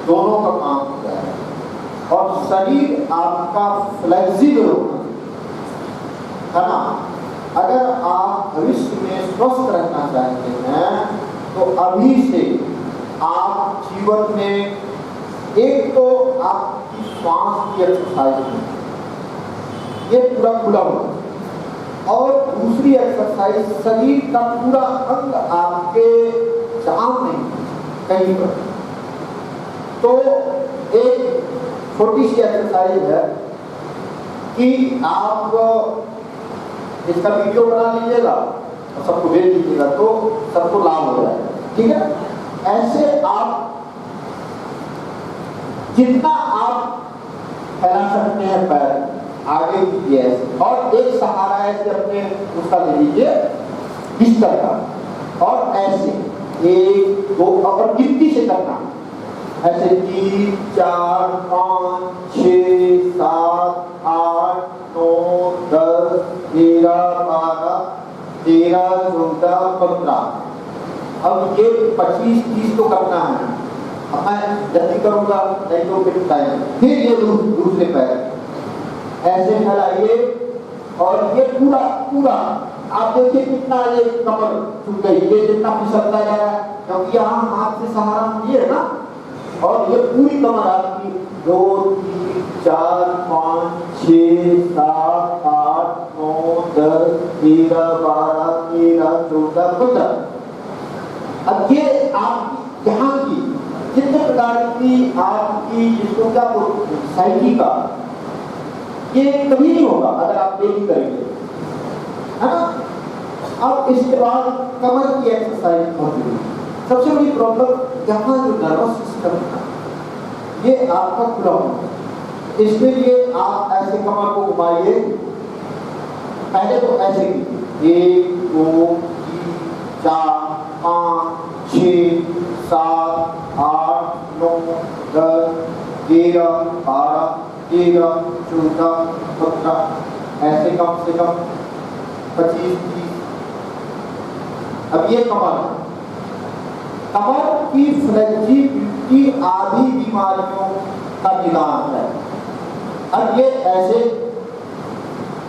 दोनों का काम हो जाएगा। और शरीर आपका फ्लेक्सिबल होना है ना। अगर आप भविष्य में स्वस्थ रहना चाहते हैं तो अभी से आप जीवन में एक तो आपकी श्वास की एक्सरसाइज ये पूरा खुला होगा और दूसरी एक्सरसाइज शरीर का पूरा अंग आपके जाम नहीं कहीं पर। तो एक छोटी सी एक्सरसाइज है कि आप इसका वीडियो बना लीजिएगा और सबको भेज दीजिएगा तो सबको लाभ हो जाएगा, ठीक है। ऐसे आप जितना आप फैला सकते हैं पैर आगे कीजिए ऐसे, और एक सहारा ऐसे अपने उसका ले लीजिए बिस्तर का, और ऐसे 1 2 और गिनती से करना ऐसे 3 4 5 6 7 8 9 10 11 12 13 14 15। अब ये 25 30 तो करना है। अब मैं जल्दी करूंगा नहीं तो फिर टाइम। फिर ये दूसरे पैर ऐसे फैलाइए और ये पूरा पूरा आप देखिए कितना ये कमर झुक गई, ये जितना फिसलता जा रहा है क्योंकि यहाँ हाथ से सहारा ये है ना। और ये पूरी कमर आपकी 2 3 4 5 6 7 8 9 10 11 12 13 14 15। अब ये आपकी यहाँ की जितने प्रकार की आपकी जिसको क्या साइकी का ये कभी नहीं होगा अगर आप डेली करेंगे, है ना। अब इसके बाद कमर की एक्सरसाइज बहुत जरूरी है। सबसे बड़ी प्रॉब्लम यहाँ जो नर्वस सिस्टम है ये आपका खुला होगा। इसके लिए आप ऐसे कमर को घुमाइए। पहले तो ऐसे कीजिए 1 2 3 4 5 6 7 8 9 10 11 12 13 14 15 ऐसे कम से कम 25 30। अब ये कमर की फ्लेक्सिबिलिटी आदि बीमारियों का निदान है। अब ये ऐसे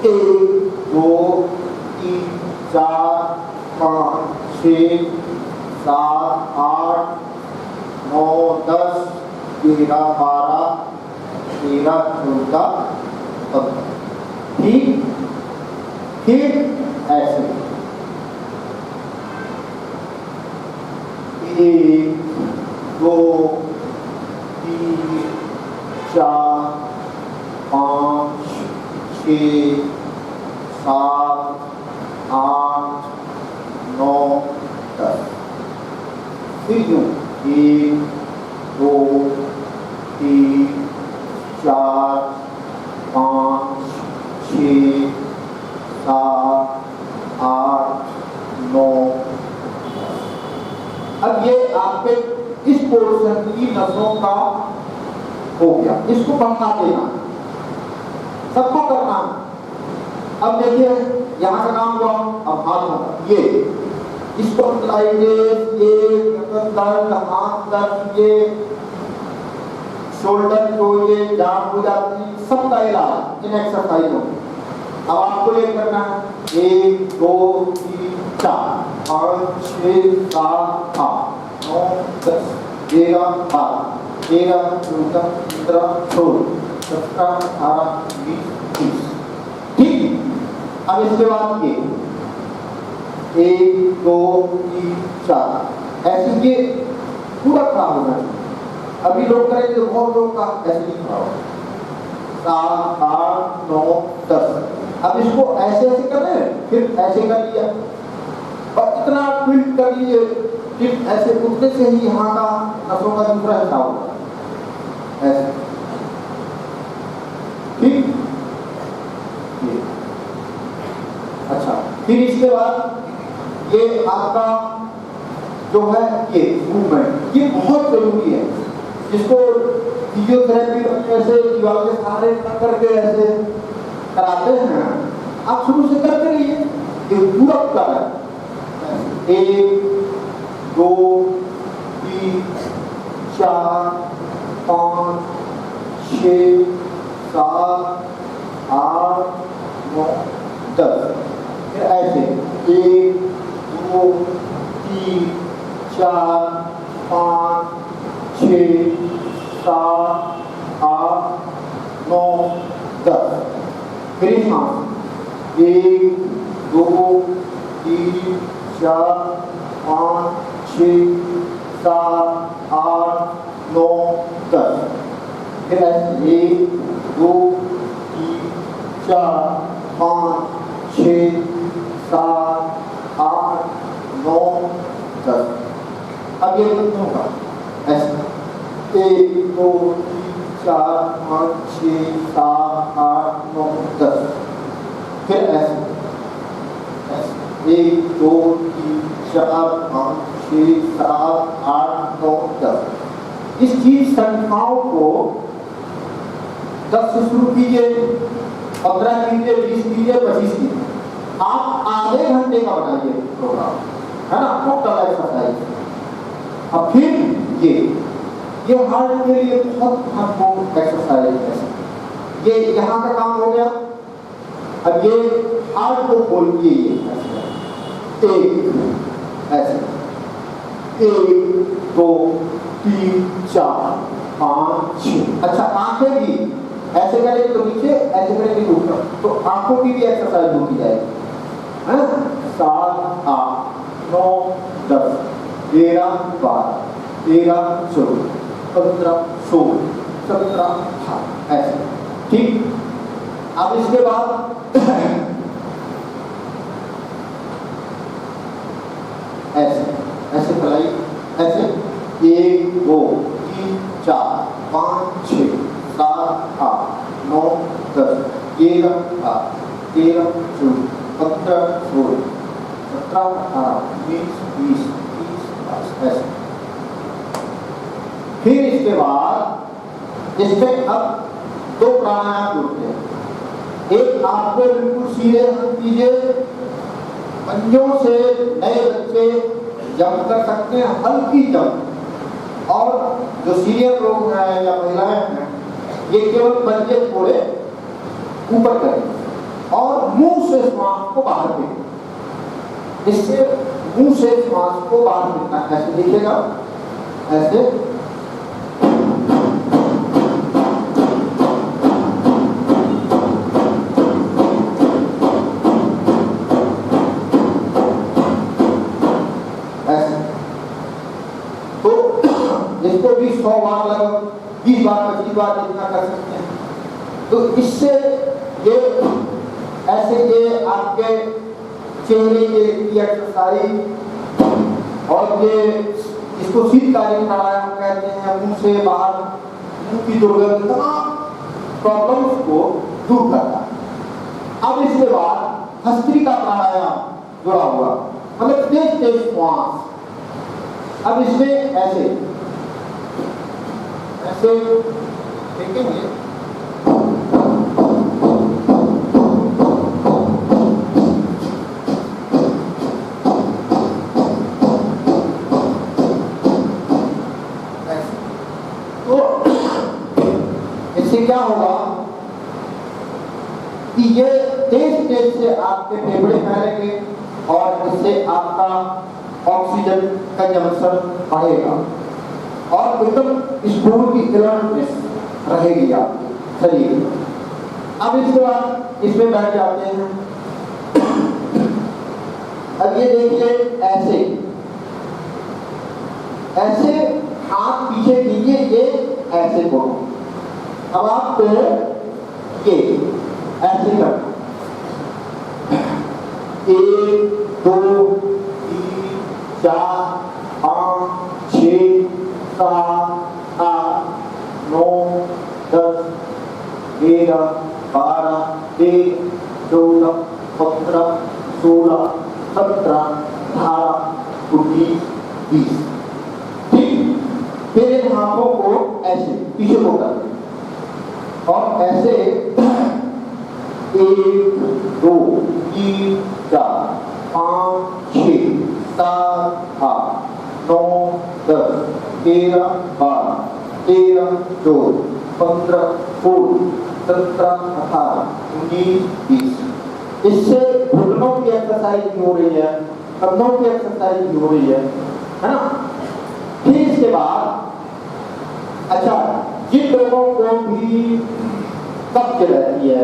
1 2 3 4 5 6 7 8 9 10 11 12 13 14 15। ठीक, फिर ऐसे 1 2 3 4 5 6 7 8 9 10। फिर यूं 1 2 3 4 5 6 7 8 9। अब ये आपके इस पोर्शन की नसों का हो गया, इसको बढ़ा देना सबको करना। अब देखिए यहाँ का काम हुआ, अब हाथ ये इसको ये दर्द हाथ दर्द ये शोल्डर को ये जाम हो जाती है, सबका इलाज इन एक्सरसाइजों में। अब आपको ये करना है 1 2 3 4 5 6 7 8 9 10 11 12 13 14 15 16 17 18 20 30। ठीक, अब इसके बाद ये 1 2 3 4 ऐसे ये पूरा खड़ा होना है। अभी लोग करेंगे तो बहुत लोग का ऐसे नहीं खड़ा होगा। 7 8 9 10। अब इसको ऐसे ऐसे कर रहे हैं, फिर ऐसे कर लिया और इतना ट्विल्ट कर लीजिए, फिर ऐसे उठने से ही यहाँ का नसों का दूसरा हिस्सा होगा ऐसे। ठीक, अच्छा, फिर इसके बाद ये आपका जो है ये मूवमेंट ये बहुत जरूरी है। जिसको फिजियोथेरेपी ऐसे दीवार के सहारे करके ऐसे कराते हैं, आप शुरू से करते रहिए, ये पूरा कर 1 2 3 4 5 6 7 8 9 10। फिर ऐसे 1 2 3 4 5 6 7 8 9 10। फिर यहाँ 1 2 3 4 5 6 7 8 9 10। फिर ऐसे 1 2 3 4 5 6 7 8 9 10। अब ये होगा ऐसे 1 2 3 4 5 6 7 8 9 10। फिर ऐसे 1 2 3 4 5 6 7 8 9 10। इस चीज संख्याओं को 10 से शुरू कीजिए, 15 कीजिए, 20 कीजिए, 25 कीजिए। आप आधे घंटे का बनाइए प्रोग्राम, है ना, टोटल एक्सरसाइज। अब फिर ये हार्ट के लिए बहुत महत्वपूर्ण एक्सरसाइज है। ये यहाँ का काम हो गया। अब ये हार्ट को खोलिए, ये ऐसे 1 2 3 4 5 6। अच्छा, आंखें भी ऐसे करेंगे तो नीचे, ऐसे करेंगे तो ऊपर, तो आंखों की भी एक्सरसाइज होती जाएगी, है ना। 7 8 9 10 11 12 13 14 15 16 17 18 ऐसे, ठीक। अब इसके बाद ऐसे ऐसे फैलाइए, ऐसे 1 2 3 4 5 6 7 8 9 10 11 12 13 14 15 16 17 18 19 20 21 22 ऐसे। फिर इसके बाद इसमें अब 2 प्राणायाम जुड़ते हैं। एक, आपको बिल्कुल सीधे हाथ कीजिए, पंजों से नए बच्चे जंप कर सकते हैं, हल्की जंप। और जो सीनियर लोग हैं या महिलाएं हैं, ये केवल पंजे थोड़े ऊपर करें और मुंह से श्वास को बाहर फेंकें। इससे मुंह से श्वास को बाहर फेंकना, ऐसे देखिएगा, ऐसे इसको भी 100 बार लगभग 20 बार 25 बार जितना कर सकते हैं। तो इससे ये ऐसे ये आपके चेहरे की एक्सरसाइज और ये इसको शीतकालीन प्राणायाम कहते हैं। मुंह से बाहर मुंह की दुर्गंध, तमाम प्रॉब्लम्स को दूर करता है। अब इसके बाद भस्त्रिका प्राणायाम जुड़ा हुआ, मतलब तेज तेज श्वास। अब इसमें ऐसे ऐसे देखेंगे, तो इससे क्या होगा कि ये तेज तेज से आपके फेफड़े फैलेंगे और इससे आपका ऑक्सीजन कंजम्पशन बढ़ेगा और एकदम स्फूर्ति की अलर्टनेस रहेगी आपके शरीर में। अब इसके बाद इसमें बैठ जाते हैं। अब ये देखिए, ऐसे ऐसे हाथ पीछे कीजिए, ये ऐसे करो। अब आप ये ऐसे करना, 1 2 3 4 5 6 7 8 9 10 11 12 13 14 15 16 17 18 19 20। ठीक, फिर इन हाथों को ऐसे पीछे को कर दें और ऐसे 1 2 3 4 5 6 7 8 9 10 11 12 13 14 15, 16, 17, 18, 19, 20। इससे घुटनों की एक्सरसाइज भी हो रही है, कंधों की एक्सरसाइज भी हो रही है ना। फिर इसके बाद अच्छा, जिन लोगों को भी कब्ज रहती है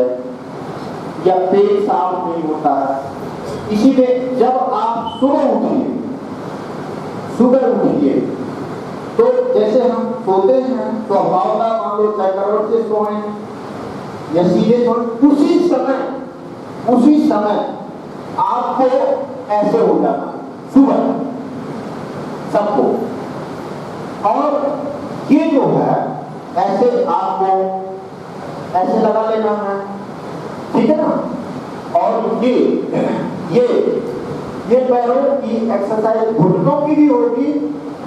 या पेट साफ नहीं होता है, इसी में जब आप सुबह उठिए तो जैसे हम सोते हैं तो हवाला मान लो चाहे करवट से सोए या सीधे सोए, उसी समय आपको ऐसे हो जाना सुबह सबको। और ये जो है ऐसे आपको ऐसे लगा लेना है, ठीक है ना। और ये पैरों की एक्सरसाइज घुटनों की भी होगी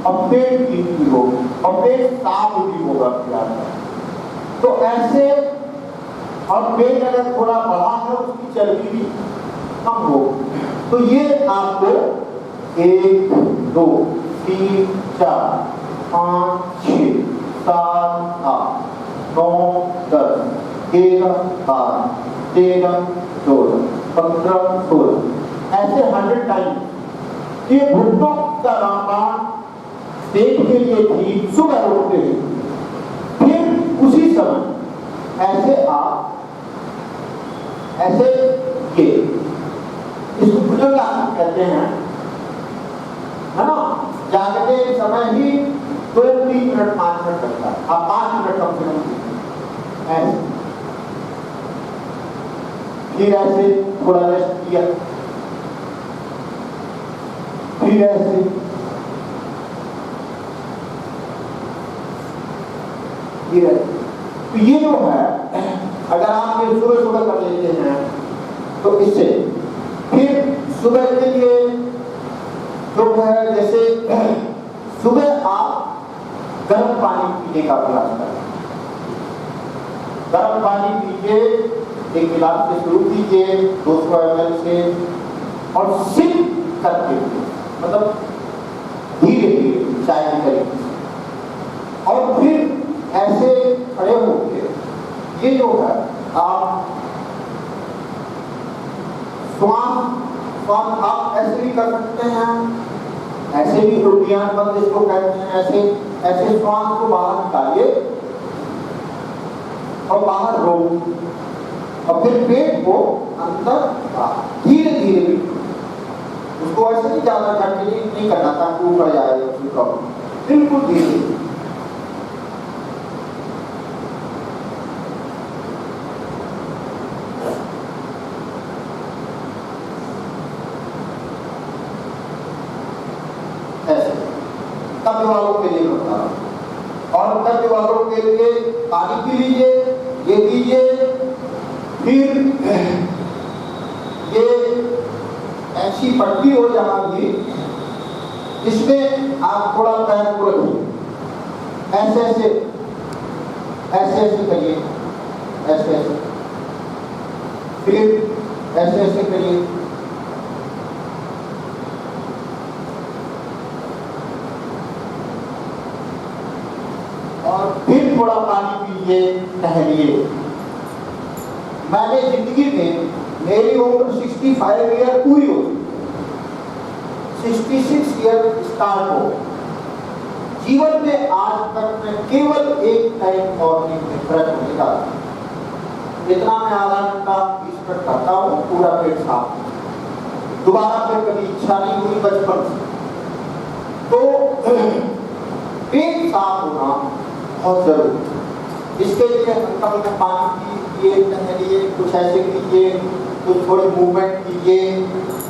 और पेट की भी होगी और पेट साफ भी होगा आपका। तो ऐसे, और पेट अगर थोड़ा बढ़ा है उसकी चर्बी भी कम हो। तो ये आपको 1, 2, 3, 4, 5, 6, 7, 8, 9, 10, 11, 12, 13, 14, 15, 16 ऐसे 100 टाइम ये घुटनों का रामबाण पेट के लिए ठीक सुबह उठते हैं। फिर उसी समय ऐसे आप ऐसे ये इसको भुजंगासन कहते हैं, है ना। जागते समय ही 2-3 मिनट 5 मिनट लगता है, आप 5 मिनट कम से कम ऐसे। फिर ऐसे थोड़ा रेस्ट किया, फिर ऐसे, तो ये जो है अगर आप ये सुबह सुबह कर लेते हैं तो इससे फिर सुबह के लिए जो है, जैसे सुबह आप गर्म पानी पीने का प्रयास करें। गर्म पानी पीजिए, 1 गिलास से शुरू कीजिए 200 ml से, और सिप करके मतलब धीरे धीरे चाय करें। और फिर ऐसे खड़े होकर ये जो है आप श्वास आप ऐसे भी कर सकते हैं, ऐसे भी उल्टियां बंद इसको कहते हैं। ऐसे श्वास को बाहर निकालिए और बाहर रोक, और फिर पेट को अंदर धीरे धीरे भी, उसको ऐसे नहीं ज्यादा झटके नहीं करना ताकि ऊपर जाए, बिल्कुल धीरे। कब्ज वालों के लिए बता रहा हूं, और कब्ज वालों के लिए पानी पी लीजिए, ये पीजिए। फिर ये ऐसी पट्टी हो जहां भी, इसमें आप थोड़ा पैर को रखिए, ऐसे ऐसे ऐसे ऐसे करिए, ऐसे ऐसे, फिर ऐसे ऐसे करिए, और फिर थोड़ा पानी पीजिए, टहलिए। मैंने जिंदगी में, मेरी उम्र 65 ईयर पूरी हो, 66 ईयर स्टार्ट हो, जीवन में आज तक मैं केवल एक टाइम मॉर्निंग में ब्रश निकाला, इतना मैं आधा घंटा 20 मिनट करता हूँ, पूरा पेट साफ। दोबारा फिर कभी इच्छा नहीं हुई बचपन से। तो पेट साफ होना बहुत जरूरी। इसके लिए हल्का हल्का पानी पीजिए, टहलिए, कुछ ऐसे कीजिए, कुछ थोड़ी मूवमेंट कीजिए,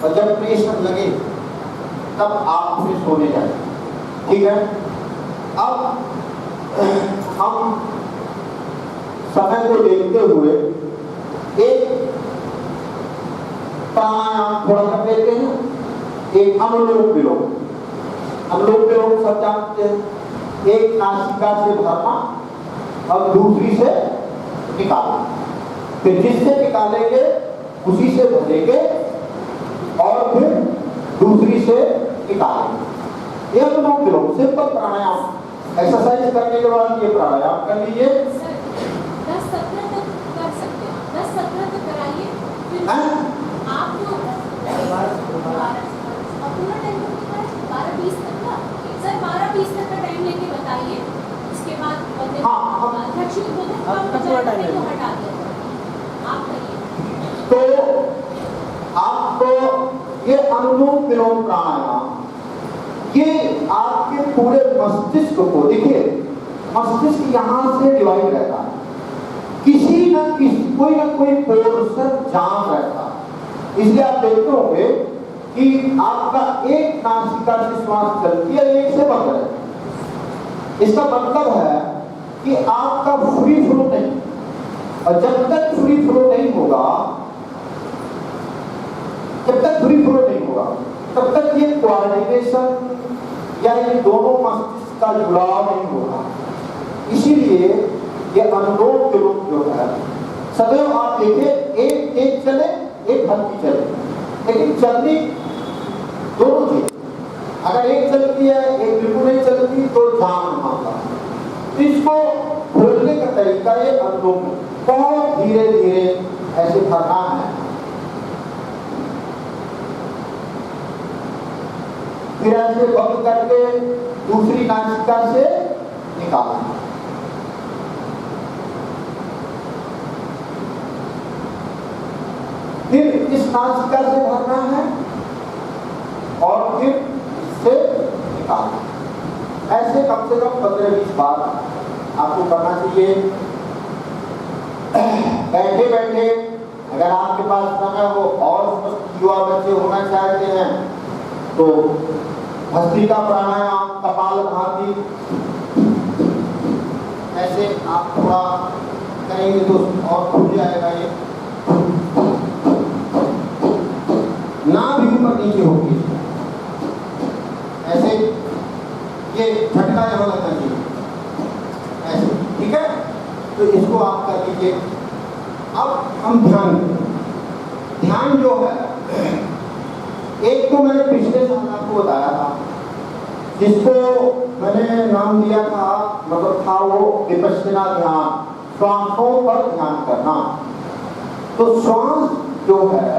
और जब प्रेशर लगे तब आप फिर सोने जाए, ठीक है। अब हम समय को देखते हुए एक प्राणायाम थोड़ा कर लेते हैं, एक अनुलोम विलोम। अनुलोम विलोम सब जानते हैं, एक नासिका से भरना और दूसरी से निकालना, फिर जिससे निकालेंगे उसी से भरेंगे और फिर दूसरी से निकालेंगे। यह अनुलोम विलोम सिंपल प्राणायाम। एक्सरसाइज करने के बाद ये प्राणायाम कर लीजिए, हैं? आप जो पूरा टाइम कितना है? 12:20 तक का सर, 12:20 तक का टाइम लेके बताइए। इसके बाद बंदे अध्यक्ष जी बोलते हैं पूरा टाइम को हटा दिया। आप कहिए। तो आपको ये अनुलोम विलोम प्राणायाम ये आपके पूरे मस्तिष्क को, देखिए मस्तिष्क यहाँ से डिवाइड रहता है, किसी न किसी कोई ना कोई पोर्शन जाम रहता है। इसलिए आप देखते होंगे कि आपका एक नासिका से श्वास चलती है, एक से बंद है। इसका मतलब है कि आपका फ्री फ्लो नहीं, और जब तक फ्री फ्लो नहीं होगा, तब तक ये कोऑर्डिनेशन या ये दोनों मस्तिष्क का जुड़ाव नहीं होगा। इसीलिए ये अनुलोम विलोम जो है सदैव आप देखिए एक चले एक हल्की चले, लेकिन चलनी दोनों चीज, अगर एक चलती है एक बिल्कुल नहीं चलती तो जाम होगा। तो इसको बोलने का तरीका ये अनुलोम, बहुत धीरे धीरे ऐसे भरना है, फिर ऐसे बंद करके दूसरी नासिका से निकालना। फिर इस नासिका से भरना है और फिर इससे निकालना। ऐसे कम से कम 15-20 बार आपको करना चाहिए। बैठे बैठे अगर आपके पास समय हो और युवा बच्चे होना चाहते हैं तो भस्त्रिका प्राणायाम, कपालभाति, ऐसे आप थोड़ा करेंगे तो और खुल जाएगा। ये नाभि ऊपर नीचे होगी, ऐसे ये झटका यहाँ लगना चाहिए, ऐसे, ठीक है। तो इसको आप कर लीजिए। अब हम ध्यान जो है, एक तो मैंने पिछले साल आपको बताया था, जिसको मैंने नाम दिया था, मतलब था वो विपश्यना ध्यान, श्वासों पर ध्यान करना। तो श्वास जो है,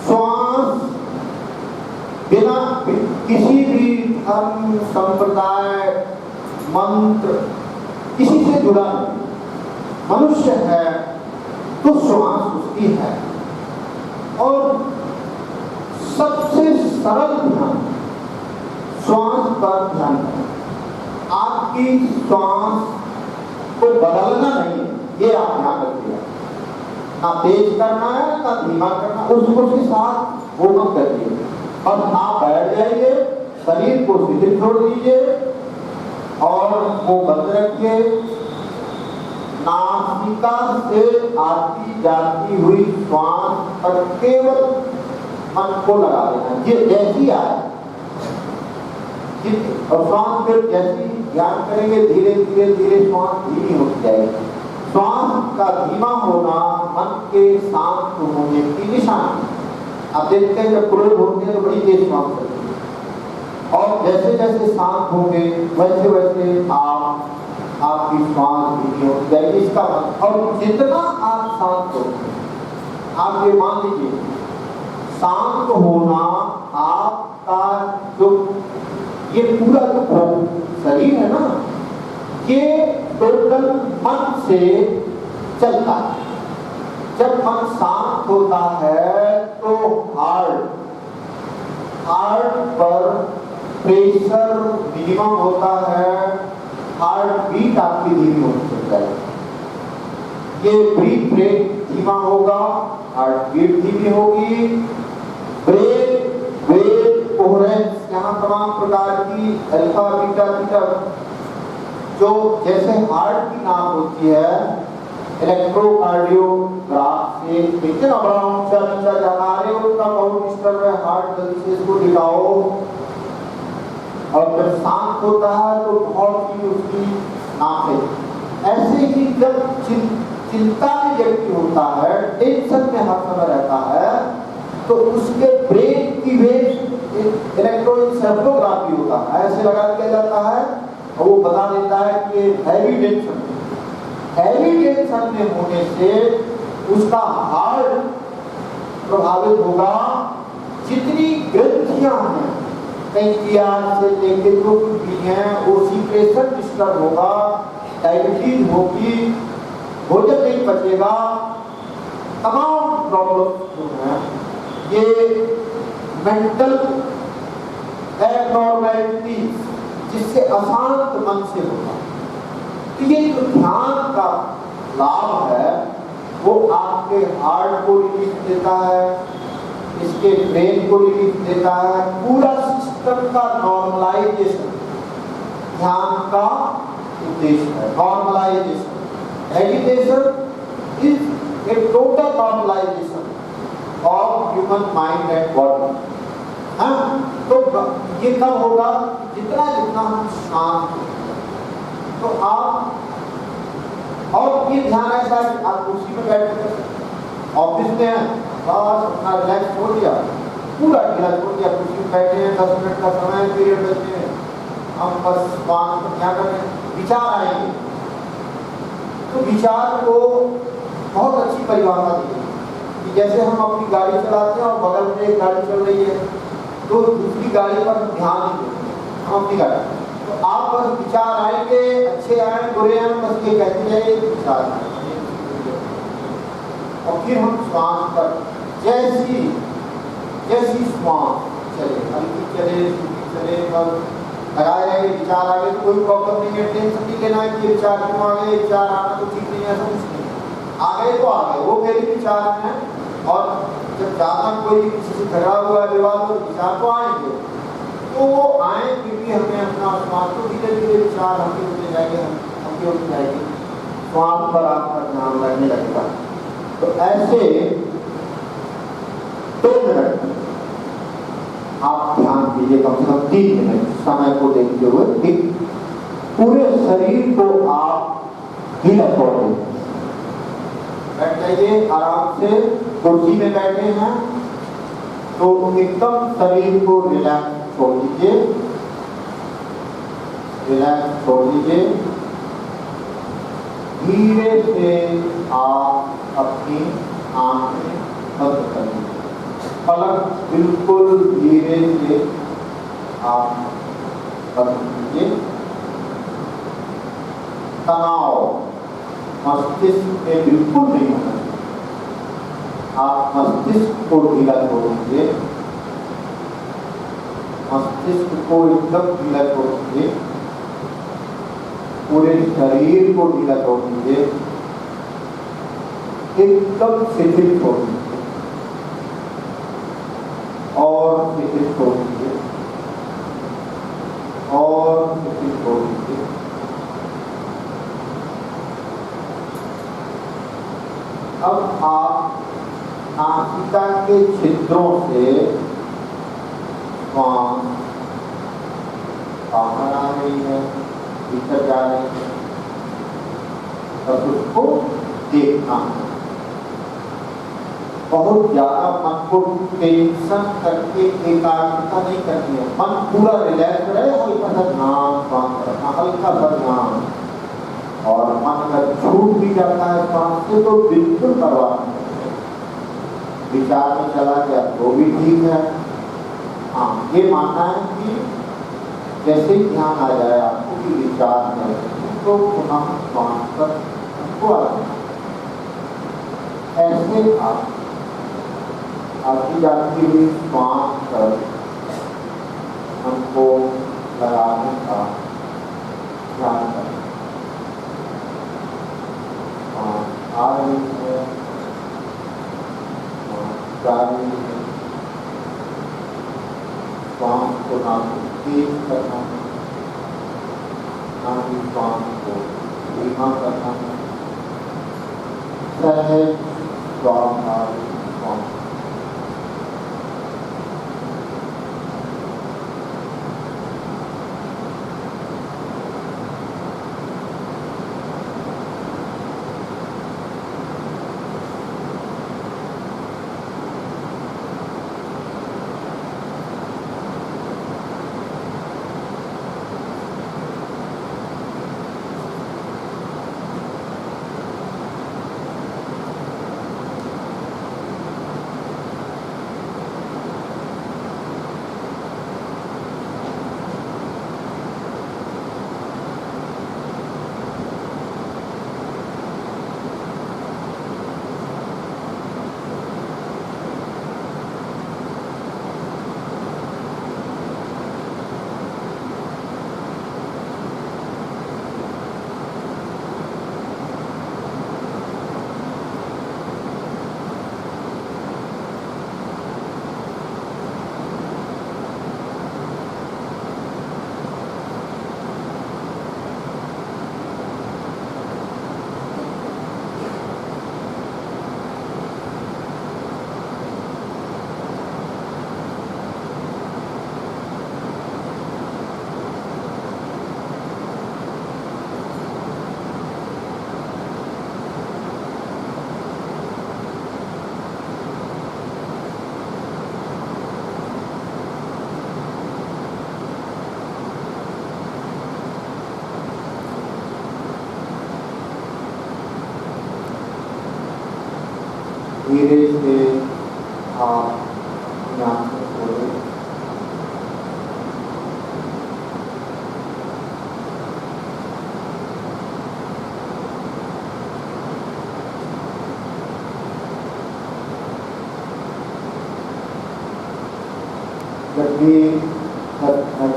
श्वास बिना किसी भी धर्म, संप्रदाय, मंत्र किसी से जुड़ा नहीं, मनुष्य है तो श्वास उसकी है। और सबसे सरल ध्यान श्वास पर ध्यान करें। आपकी श्वास को बदलना नहीं, ये आप ध्यान रखिए। ना तेज करना है ना धीमा करना, उसके साथ वो मत करिए। और आप बैठ जाइए, शरीर को शिथिल छोड़ दीजिए और वो बंद रखिए। नासिका से आती जाती हुई श्वास पर केवल मन को लगा देना, ये जैसी आए। और श्वास फिर जैसी ध्यान करेंगे धीरे धीरे धीरे श्वास धीमी होती जाएगी। श्वास का धीमा होना मन के शांत होने की निशानी। आप देखते हैं जब क्रोध होते हैं तो बड़ी तेज श्वास चलती है, और जैसे जैसे शांत होंगे वैसे वैसे आपकी श्वास धीमी होती जाएगी। इसका और जितना आप शांत होंगे, आप ये मान लीजिए शांत होना आपका जो ये पूरा जो शरीर है ना, ये टोटल मन से चलता है। जब मन शांत होता है तो हार्ट पर प्रेशर मिनिमम होता है, हार्ट बीट आपकी धीमी होती है। ये ब्रीथ रेट धीमा होगा, हार्ट बीट धीमी होगी, ब्रेथ वेट कोहेरेंस, यहाँ तमाम प्रकार की अल्फा बीटा थीटा जो जैसे हार्ट की नाप होती है, इलेक्ट्रोकार्डियोग्राफ से देखते ना, बड़ा ऊंचा नीचा जाना रहे उनका बहुत डिस्टर्ब है हार्ट, जल्दी से इसको दिखाओ। और जब शांत होता है तो बहुत ही उसकी नाप है। ऐसे ही जब चिंता में व्यक्ति होता है, टेंशन में हर समय रहता है, तो उसके ब्रेन की वेव इलेक्ट्रोएन्सेफेलोग्राफी होता है, ऐसे लगा दिया जाता है और वो बता देता है कि हैवी टेंशन में होने से उसका हार्ट प्रभावित होगा। जितनी ग्रंथियां हैं पैंक्रियास से लेके जो कुछ भी हैं वो सीक्रेशन डिस्टर्ब होगा, डायबिटीज होगी, भोजन नहीं पचेगा, तमाम प्रॉब्लम जो है ये मेंटल एबनॉर्मैलिटी जिससे अशांत मन से होगा। तो ये जो ध्यान का लाभ है वो आपके हार्ट को रिलीफ देता है, इसके ब्रेन को रिलीफ देता है, पूरा सिस्टम का नॉर्मलाइजेशन ध्यान का उद्देश्य है। Normalisation, meditation is a total normalisation of human mind and body. तो ये कब होगा? जितना जितना हम शांत हैं। तो आप और ये ध्यान ऐसा है कि आप कुर्सी में बैठे ऑफिस में हैं, बस अपना रिलैक्स छोड़ दिया, पूरा ढीला छोड़ दिया, कुर्सी में बैठे हैं, 10 मिनट का समय पीरियड बचे हैं, हम बस श्वास पर क्या कर रहे हैं, विचार आएंगे। तो विचार को बहुत अच्छी परिभाषा दी है कि जैसे हम अपनी गाड़ी चलाते हैं और बगल में एक गाड़ी चल रही है तो दूसरी गाड़ी पर ध्यान नहीं देते, हम अपनी गाड़ी। तो आप बस विचार आएंगे, अच्छे आए बुरे आए, बस ये कहते जाइए विचार आए, और फिर हम श्वास पर जैसी जैसी श्वास चले, हल्की चले, चले, लगाए रहे, विचार आ गए तो कोई प्रॉब्लम नहीं है, टेंशन नहीं लेना है कि विचार क्यों आ गए, विचार आना तो ठीक नहीं है, ऐसा कुछ नहीं, आ गए तो आ गए, वो मेरे विचार हैं। और जब ज्यादा कोई किसी से झगड़ा हुआ है, विवाद तो विचार तो आएंगे, तो वो आए फिर भी हमें अपना श्वास को धीरे धीरे विचार हमके होते जाएंगे, हमके होते जाएंगे, श्वास पर आपका ध्यान लगने लगेगा। तो ऐसे 2 मिनट आप ध्यान कीजिए, कम से कम 3 मिनट समय को देखते हुए पूरे शरीर को आप ढीला छोड़ दें। बैठ जाइए आराम से, कुर्सी में बैठे हैं तो एकदम शरीर को रिलैक्स छोड़ दीजिए, रिलैक्स छोड़ दीजिए। धीरे से आप अपनी आंखें बंद कर दीजिए, पलक बिल्कुल धीरे से आप बंद कीजिए। तनाव मस्तिष्क में बिल्कुल नहीं होना, आप मस्तिष्क को ढीला छोड़ दीजिए, मस्तिष्क को एकदम ढीला छोड़ दीजिए, पूरे शरीर को ढीला छोड़ दीजिए, एकदम शिथिल छोड़ दीजिए और शिथिल छोड़ दीजिए और शिथिल छोड़ दीजिए। अब आप नासिका के छिद्रों से श्वास बाहर आ रही है, भीतर जा रही है, तब उसको देखना है। बहुत ज्यादा मन को टेंशन करके एकाग्रता नहीं करनी है, मन पूरा रिलैक्स रहे, हल्का सा ध्यान श्वास रखना, हल्का सा ध्यान। और मन अगर छूट भी जाता है श्वास से तो बिल्कुल परवाह नहीं, विचार में चला गया तो भी ठीक है। हाँ, ये मानना है कि जैसे ही ध्यान आ जाए आपको कि विचार में तो पुनः श्वास पर हमको आ जाए। ऐसे आप आती जाती हुई श्वास पर हमको लगाने का ध्यान करें। आ रही है, जा रही है, श्वास को ना तेज करना है, ना ही श्वास को धीमा करना है, सहज श्वास आ रही श्वास। धीरे से आप अपनी आंखें खोलें। जब भी ध्यान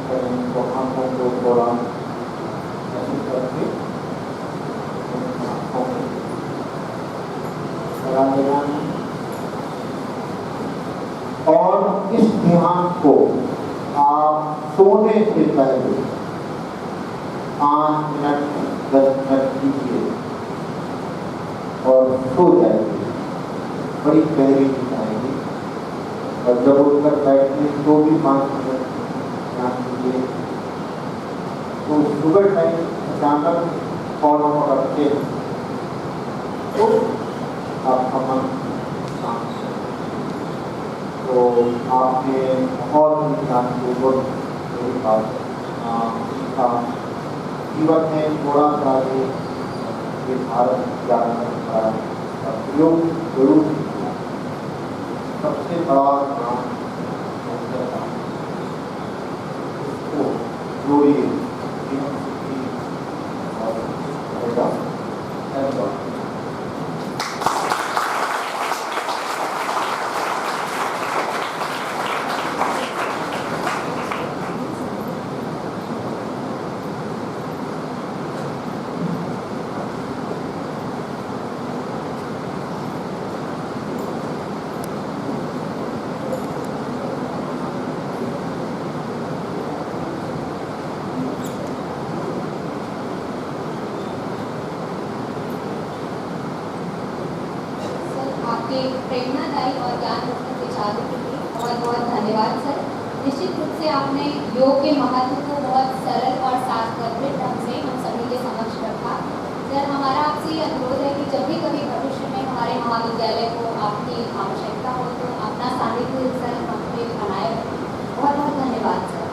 करें तो आंखों को थोड़ा ऐसे करके आंखों में लगा देना है और इस ध्यान को आप सोने से पहले 5 मिनट 10 मिनट कीजिए और सो जाइए। बड़ी गहरी नींद आएगी और जब उठकर बैठने तो भी 5 मिनट ध्यान कीजिए। तो सुबह टाइम अचानक फौरन पकड़ते तो आपका मन शांत है। तो आपने बहुत ही ध्यानपूर्वक मेरी बात सीखा। जीवन में थोड़ा सा ये भारत जानने का प्रयोग जरूर किया। सबसे बड़ा काम उसको जोड़िए जीवन सुखी और रहेगा। धन्यवाद। आपके प्रेरणादायी और ज्ञानवर्धक विचारों के लिए बहुत बहुत धन्यवाद सर। निश्चित रूप से आपने योग के महत्व को बहुत सरल और तात्पर्य ढंग से हम सभी के समक्ष रखा। सर हमारा आपसे ये अनुरोध है कि जब भी कभी भविष्य में हमारे महाविद्यालय को आपकी आवश्यकता हो तो अपना सानिध्य सर हमसे बनाए रखें। बहुत बहुत धन्यवाद सर।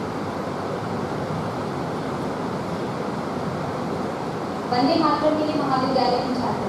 वंदे मातरम के लिए महाविद्यालय की छात्रा।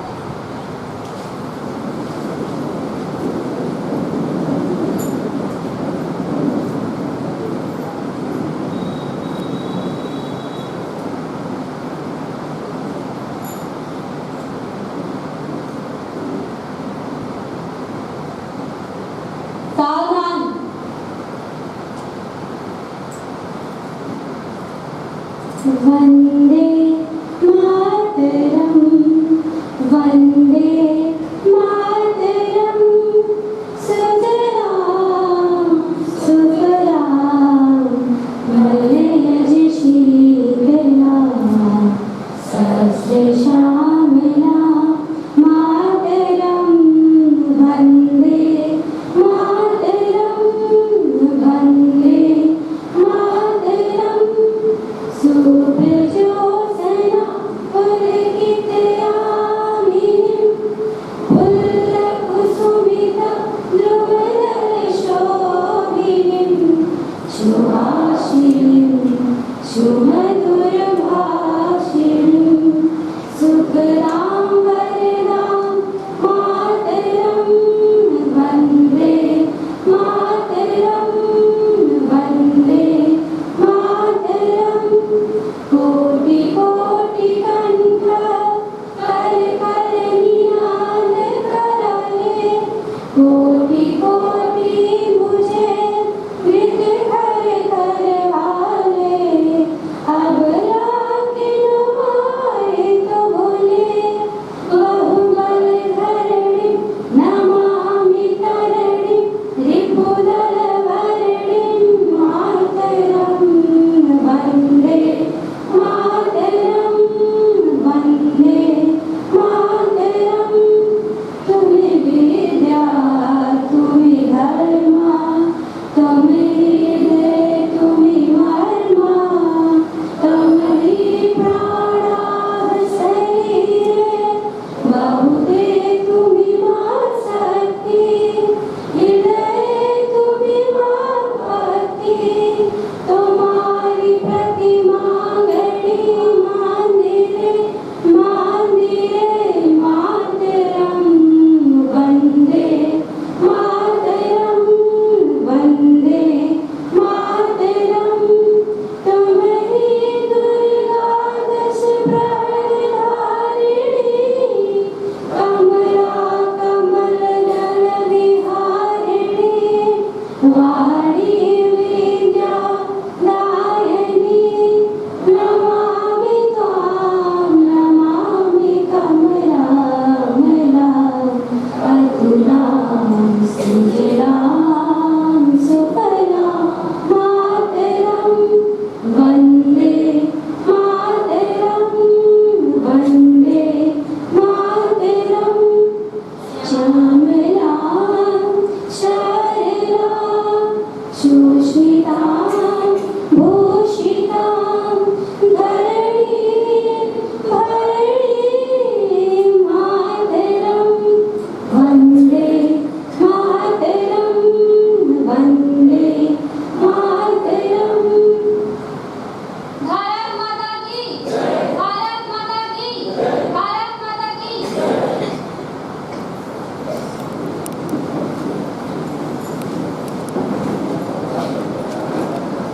गुना